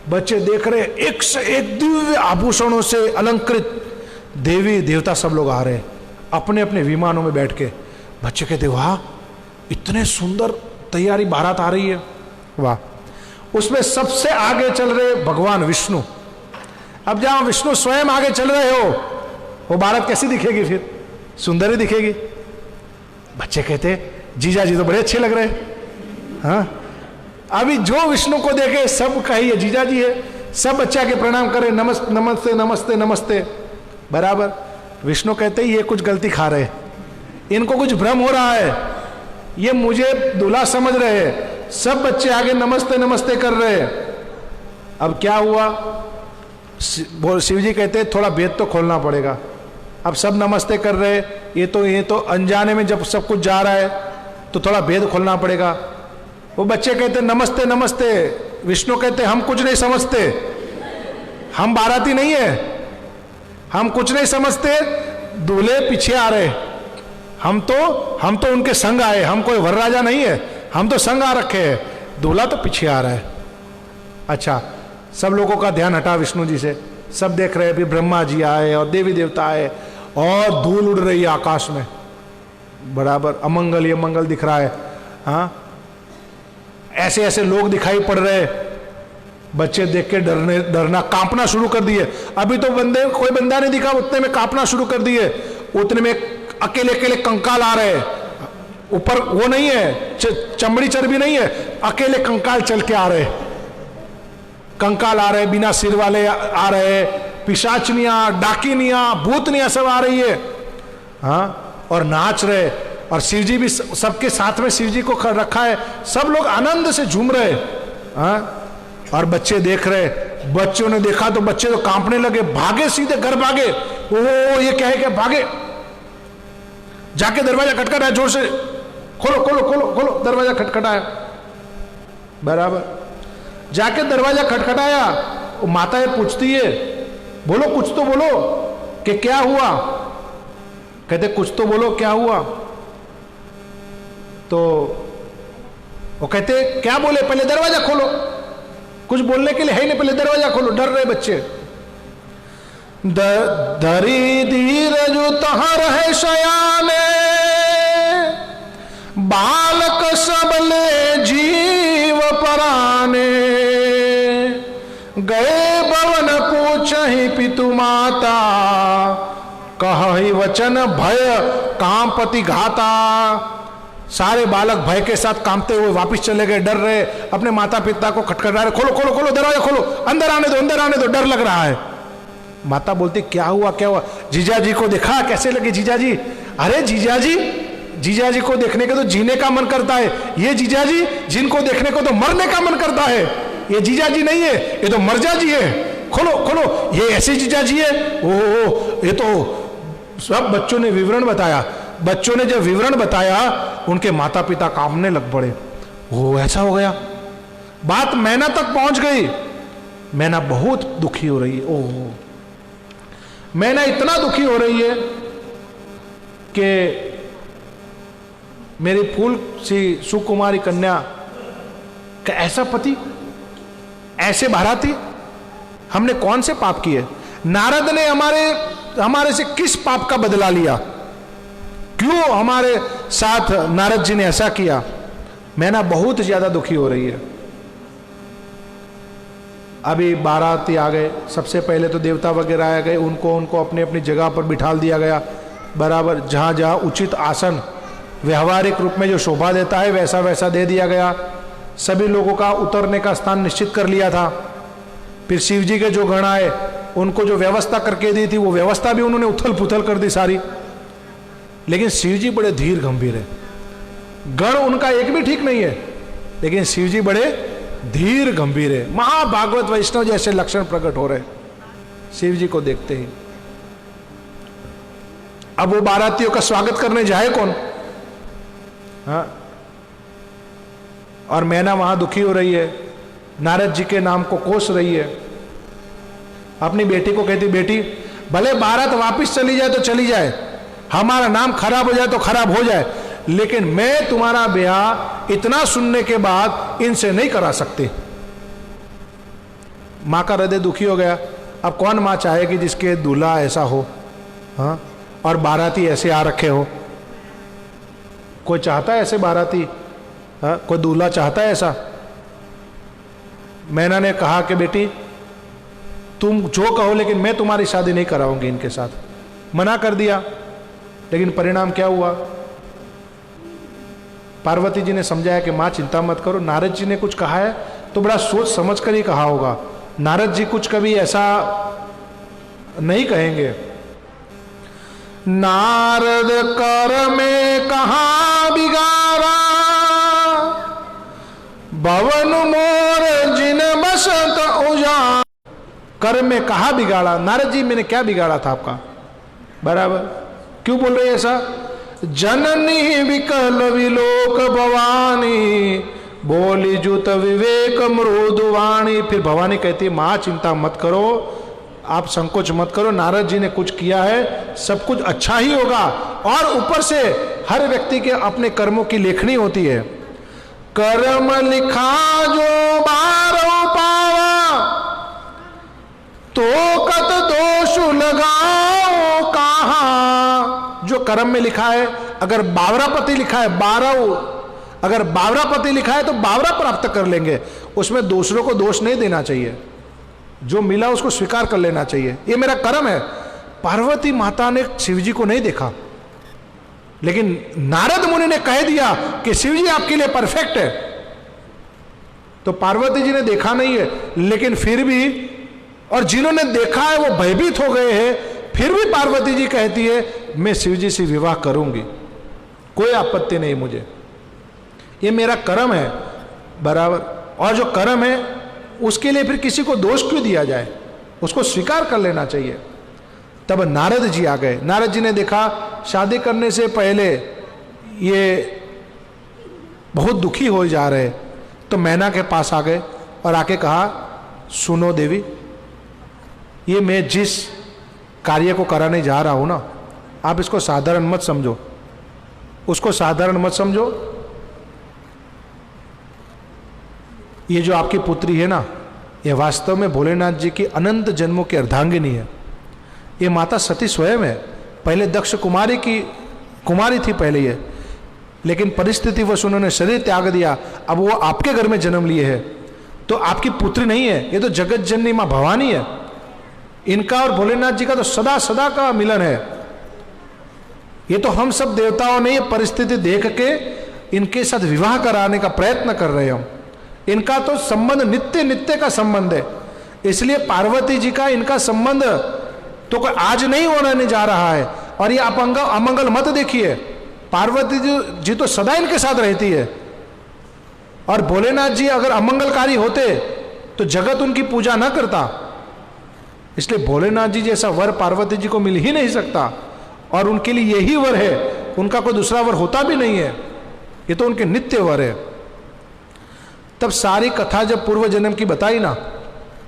बच्चे देख रहे एक से एक दिव्य आभूषणों से अलंकृत देवी देवता सब लोग आ रहे अपने अपने विमानों में बैठ के। बच्चे कहते वाह, इतने सुंदर तैयारी बारात आ रही है, वाह। उसमें सबसे आगे चल रहे भगवान विष्णु। अब जहां विष्णु स्वयं आगे चल रहे हो, वो बारात कैसी दिखेगी, फिर सुंदर ही दिखेगी। बच्चे कहते जीजा जी तो बड़े अच्छे लग रहे, हाँ। अभी जो विष्णु को देखे सब कहिए जीजा जी है, सब बच्चा के प्रणाम करे, नमस्ते नमस्ते नमस्ते नमस्ते, बराबर। विष्णु कहते ये कुछ गलती खा रहे, इनको कुछ भ्रम हो रहा है, ये मुझे दूल्हा समझ रहे हैं। सब बच्चे आगे नमस्ते नमस्ते कर रहे हैं। अब क्या हुआ, शिव जी कहते थोड़ा भेद तो खोलना पड़ेगा। अब सब नमस्ते कर रहे, ये तो अनजाने में जब सब कुछ जा रहा है, तो थोड़ा भेद खोलना पड़ेगा। वो बच्चे कहते नमस्ते नमस्ते, विष्णु कहते हम कुछ नहीं समझते, हम बाराती नहीं है, हम कुछ नहीं समझते, दूल्हे पीछे आ रहे, हम तो उनके संग आए, हम कोई वरराजा नहीं है, हम तो संग आ रखे हैं, दूल्हा तो पीछे आ रहा है। अच्छा, सब लोगों का ध्यान हटा विष्णु जी से, सब देख रहे हैं। अभी ब्रह्मा जी आए और देवी देवता आए, और धूल उड़ रही है आकाश में, बराबर अमंगल ही अमंगल दिख रहा है, हाँ। ऐसे ऐसे लोग दिखाई पड़ रहे, बच्चे देख के डरना कांपना शुरू कर दिए। अभी तो कोई बंदा नहीं दिखा, उतने में कांपना शुरू कर दिए। उतने में अकेले अकेले कंकाल आ रहे, ऊपर वो नहीं है, चमड़ी चर्बी नहीं है, अकेले कंकाल चल के आ रहे, कंकाल आ रहे, बिना सिर वाले आ रहे, पिशाचनियां, डाकिनियां, भूतनियां सब आ रही है, हाँ, और नाच रहे। और शिव जी भी सबके साथ में शिव जी को रखा है, सब लोग आनंद से झूम रहे, हाँ। और बच्चे देख रहे, बच्चों ने देखा तो बच्चे तो कांपने लगे, भागे, सीधे घर भागे। ओ ये क्या है, क्या भागे, जाके दरवाजा खटखटाया जोर से, खोलो खोलो खोलो खोलो, दरवाजा खटखटाया, बराबर। जाके दरवाजा खटखटाया, माताएं पूछती है बोलो कुछ तो बोलो, कि क्या हुआ। कहते कुछ तो बोलो क्या हुआ। तो वो कहते क्या बोले, पहले दरवाजा खोलो, कुछ बोलने के लिए है नहीं, पहले दरवाजा खोलो। डर रहे बच्चे। धरी धीरज तहाँ रहे शयाने, बालक सबले जीव पराने, गए भवन पूछहि पितु माता, कहहि वचन भय कांपति घाता। सारे बालक भय के साथ कांपते हुए वापस चले गए, डर रहे, अपने माता पिता को खटखटा रहे, खोलो खोलो खोलो दरवाजा खोलो, अंदर आने दो, अंदर आने दो, डर लग रहा है। माता बोलती क्या हुआ क्या हुआ। जीजा जी को देखा, कैसे लगे जीजा जी। अरे जीजा जी को देखने के तो जीने का मन करता है, ये जीजा जी जिनको देखने को तो मरने का मन करता है। ये जीजा जी नहीं है, ये तो मरजा जी है, खोलो खोलो, ये ऐसे जीजा जी है। ओ ये तो सब बच्चों ने विवरण बताया। बच्चों ने जब विवरण बताया, उनके माता पिता कांपने लग पड़े। ओ ऐसा हो गया, बात मैना तक पहुंच गई। मैना बहुत दुखी हो रही है। ओह, मैना इतना दुखी हो रही है कि मेरी फूल सी सुकुमारी कन्या का ऐसा पति, ऐसे भारती, हमने कौन से पाप किए? नारद ने हमारे से किस पाप का बदला लिया? क्यों हमारे साथ नारद जी ने ऐसा किया? मैना बहुत ज्यादा दुखी हो रही है। अभी बाराती आ गए, सबसे पहले तो देवता वगैरह आ गए, उनको अपनी अपनी जगह पर बिठाल दिया गया। बराबर जहां जहां उचित आसन व्यवहारिक रूप में जो शोभा देता है वैसा वैसा दे दिया गया। सभी लोगों का उतरने का स्थान निश्चित कर लिया था। फिर शिव जी के जो गण आए उनको जो व्यवस्था करके दी थी वो व्यवस्था भी उन्होंने उथल पुथल कर दी सारी। लेकिन शिव जी बड़े धीर गंभीर है। गण उनका एक भी ठीक नहीं है, लेकिन शिव जी बड़े धीर गंभीर है। महाभागवत वैष्णव जैसे लक्षण प्रकट हो रहे शिव जी को देखते ही। अब वो बारातियों का स्वागत करने जाए कौन? हाँ, और मैना वहां दुखी हो रही है, नारद जी के नाम को कोस रही है। अपनी बेटी को कहती, बेटी भले बारात वापिस चली जाए तो चली जाए, हमारा नाम खराब हो जाए तो खराब हो जाए, लेकिन मैं तुम्हारा ब्याह इतना सुनने के बाद इनसे नहीं करा सकती। मां का हृदय दुखी हो गया। अब कौन मां चाहेगी जिसके दूल्हा ऐसा हो, हाँ, और बाराती ऐसे आ रखे हो? कोई चाहता है ऐसे बाराती? हाँ, कोई दूल्हा चाहता है ऐसा? मैंने ने कहा कि बेटी तुम जो कहो, लेकिन मैं तुम्हारी शादी नहीं कराऊंगी इनके साथ। मना कर दिया। लेकिन परिणाम क्या हुआ? पार्वती जी ने समझाया कि मां चिंता मत करो, नारद जी ने कुछ कहा है तो बड़ा सोच समझ कर ही कहा होगा। नारद जी कुछ कभी ऐसा नहीं कहेंगे। नारद कर में कहा बिगाड़ा, भवन मोर जिन बसत उजाड़। कर्म में कहा बिगाड़ा? नारद जी मैंने क्या बिगाड़ा था आपका? बराबर क्यों बोल रहे ऐसा? जननी विकल विलोक भवानी, बोली जुत विवेक मृदुवाणी। फिर भवानी कहती है मां चिंता मत करो, आप संकोच मत करो, नारद जी ने कुछ किया है सब कुछ अच्छा ही होगा। और ऊपर से हर व्यक्ति के अपने कर्मों की लेखनी होती है। कर्म लिखा जो बारो पावा, तो कत दोष लगाओ कहां। जो कर्म में लिखा है, अगर बावरापति लिखा है, अगर बावरापति लिखा है तो बावरा प्राप्त कर लेंगे, उसमें दूसरों को दोष नहीं देना चाहिए, जो मिला उसको स्वीकार कर लेना चाहिए, ये मेरा कर्म है। पार्वती माता ने शिव जी को नहीं देखा, लेकिन नारद मुनि ने कह दिया कि शिव जी आपके लिए परफेक्ट है। तो पार्वती जी ने देखा नहीं है, लेकिन फिर भी, और जिन्होंने देखा है वो भयभीत हो गए हैं, फिर भी पार्वती जी कहती है मैं शिव जी से विवाह करूंगी, कोई आपत्ति नहीं मुझे, ये मेरा कर्म है। बराबर। और जो कर्म है उसके लिए फिर किसी को दोष क्यों दिया जाए, उसको स्वीकार कर लेना चाहिए। तब नारद जी आ गए। नारद जी ने देखा शादी करने से पहले ये बहुत दुखी हो जा रहे, तो मैना के पास आ गए और आके कहा सुनो देवी, ये मैं जिस कार्य को कराने जा रहा हूं ना, आप इसको साधारण मत समझो, उसको साधारण मत समझो। ये जो आपकी पुत्री है ना, ये वास्तव में भोलेनाथ जी की अनंत जन्मों की अर्धांगिनी है। ये माता सती स्वयं है। पहले दक्ष कुमारी थी पहले ये, लेकिन परिस्थितिवश उन्होंने शरीर त्याग दिया, अब वो आपके घर में जन्म लिए है, तो आपकी पुत्री नहीं है, ये तो जगत जननी मां भवानी है। इनका और भोलेनाथ जी का तो सदा सदा का मिलन है। ये तो हम सब देवताओं ने ये परिस्थिति देख के इनके साथ विवाह कराने का प्रयत्न कर रहे हम। इनका तो संबंध नित्य नित्य का संबंध है, इसलिए पार्वती जी का इनका संबंध तो कोई आज नहीं होने जा रहा है। और ये आप अमंगल मत देखिए, पार्वती जी तो सदा इनके साथ रहती है, और भोलेनाथ जी अगर अमंगलकारी होते तो जगत उनकी पूजा ना करता। इसलिए भोलेनाथ जी जैसा वर पार्वती जी को मिल ही नहीं सकता, और उनके लिए यही वर है, उनका कोई दूसरा वर होता भी नहीं है, ये तो उनके नित्य वर है। तब सारी कथा जब पूर्व जन्म की बताई ना,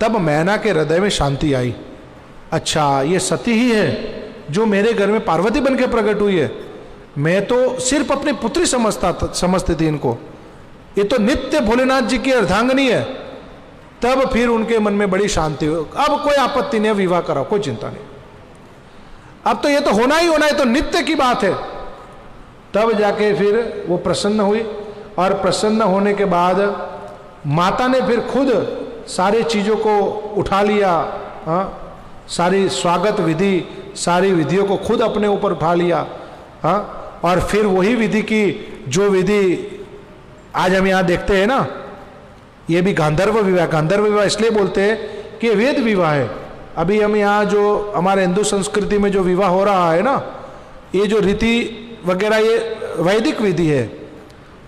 तब मैना के हृदय में शांति आई। अच्छा, ये सती ही है जो मेरे घर में पार्वती बन के प्रकट हुई है। मैं तो सिर्फ अपनी पुत्री समझती थी इनको, ये तो नित्य भोलेनाथ जी की अर्धांगिनी है। तब फिर उनके मन में बड़ी शांति हुई। अब कोई आपत्ति नहीं, विवाह कराओ, कोई चिंता नहीं, अब तो ये तो होना ही होना है, तो नित्य की बात है। तब जाके फिर वो प्रसन्न हुई, और प्रसन्न होने के बाद माता ने फिर खुद सारी चीज़ों को उठा लिया। सारी स्वागत विधि, सारी विधियों को खुद अपने ऊपर उठा लिया। और फिर वही विधि की जो विधि आज हम यहाँ देखते हैं ना, ये भी गांधर्व विवाह। गांधर्व विवाह इसलिए बोलते हैं कि ये वेद विवाह है। अभी हम यहाँ जो हमारे हिंदू संस्कृति में जो विवाह हो रहा है ना, ये जो रीति वगैरह, ये वैदिक विधि है।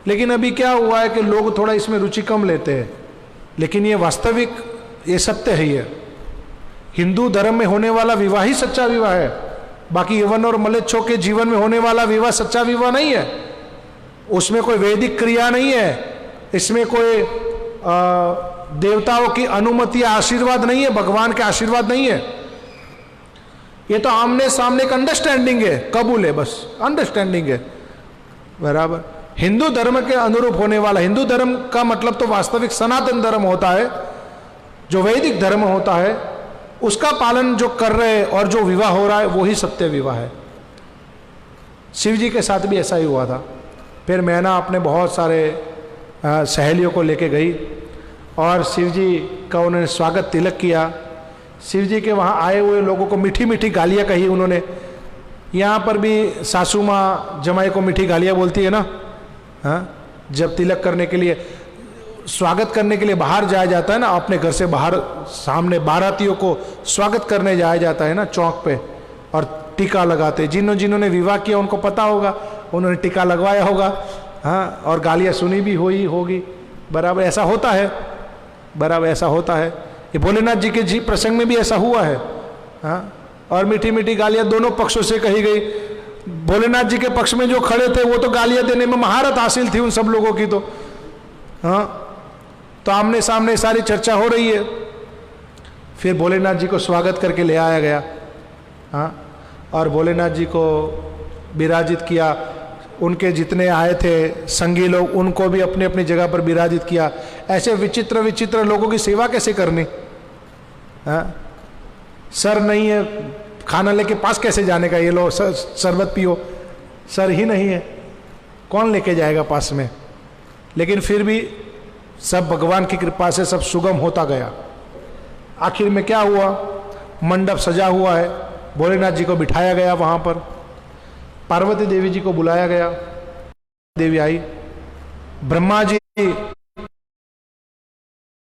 लेकिन अभी क्या हुआ है कि लोग थोड़ा इसमें रुचि कम लेते हैं, लेकिन ये वास्तविक, ये सत्य है। ये हिंदू धर्म में होने वाला विवाह ही सच्चा विवाह है। बाकी यवन और मलेच्छों के जीवन में होने वाला विवाह सच्चा विवाह नहीं है। उसमें कोई वैदिक क्रिया नहीं है, इसमें कोई देवताओं की अनुमति या आशीर्वाद नहीं है, भगवान के आशीर्वाद नहीं है। ये तो आमने सामने का अंडरस्टैंडिंग है, कबूल है, बस अंडरस्टैंडिंग है, बराबर। हिंदू धर्म के अनुरूप होने वाला, हिंदू धर्म का मतलब तो वास्तविक सनातन धर्म होता है, जो वैदिक धर्म होता है, उसका पालन जो कर रहे हैं और जो विवाह हो रहा है वही सत्य विवाह है। शिव जी के साथ भी ऐसा ही हुआ था। फिर मैना अपने बहुत सारे सहेलियों को लेके गई और शिव जी का उन्होंने स्वागत तिलक किया। शिव जी के वहाँ आए हुए लोगों को मीठी मीठी गालियाँ कही उन्होंने। यहाँ पर भी सासू माँ जमाई को मीठी गालियाँ बोलती है ना, हाँ, जब तिलक करने के लिए, स्वागत करने के लिए बाहर जाया जाता है ना, अपने घर से बाहर सामने बारातियों को स्वागत करने जाया जाता है ना चौक पे, और टीका लगाते। जिन्होंने विवाह किया उनको पता होगा, उन्होंने टीका लगवाया होगा, हाँ, और गालियाँ सुनी भी हुई होगी, बराबर। ऐसा होता है, बराबर, ऐसा होता है। ये भोलेनाथ जी के प्रसंग में भी ऐसा हुआ है, हाँ, और मीठी मीठी गालियाँ दोनों पक्षों से कही गई। भोलेनाथ जी के पक्ष में जो खड़े थे वो तो गालियाँ देने में महारत हासिल थी उन सब लोगों की, तो हाँ, तो आमने सामने सारी चर्चा हो रही है। फिर भोलेनाथ जी को स्वागत करके ले आया गया, हाँ, और भोलेनाथ जी को विराजित किया। उनके जितने आए थे संगी लोग, उनको भी अपनी अपनी जगह पर विराजित किया। ऐसे विचित्र विचित्र लोगों की सेवा कैसे करनी, हाँ? सर नहीं है, खाना लेके पास कैसे जाने का, ये लो शरबत पियो, सर ही नहीं है, कौन लेके जाएगा पास में। लेकिन फिर भी सब भगवान की कृपा से सब सुगम होता गया। आखिर में क्या हुआ, मंडप सजा हुआ है, भोलेनाथ जी को बिठाया गया वहां पर, पार्वती देवी जी को बुलाया गया, देवी आई, ब्रह्मा जी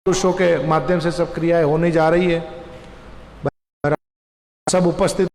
पुरुषों के माध्यम से सब क्रियाएं होने जा रही है, सब उपस्थित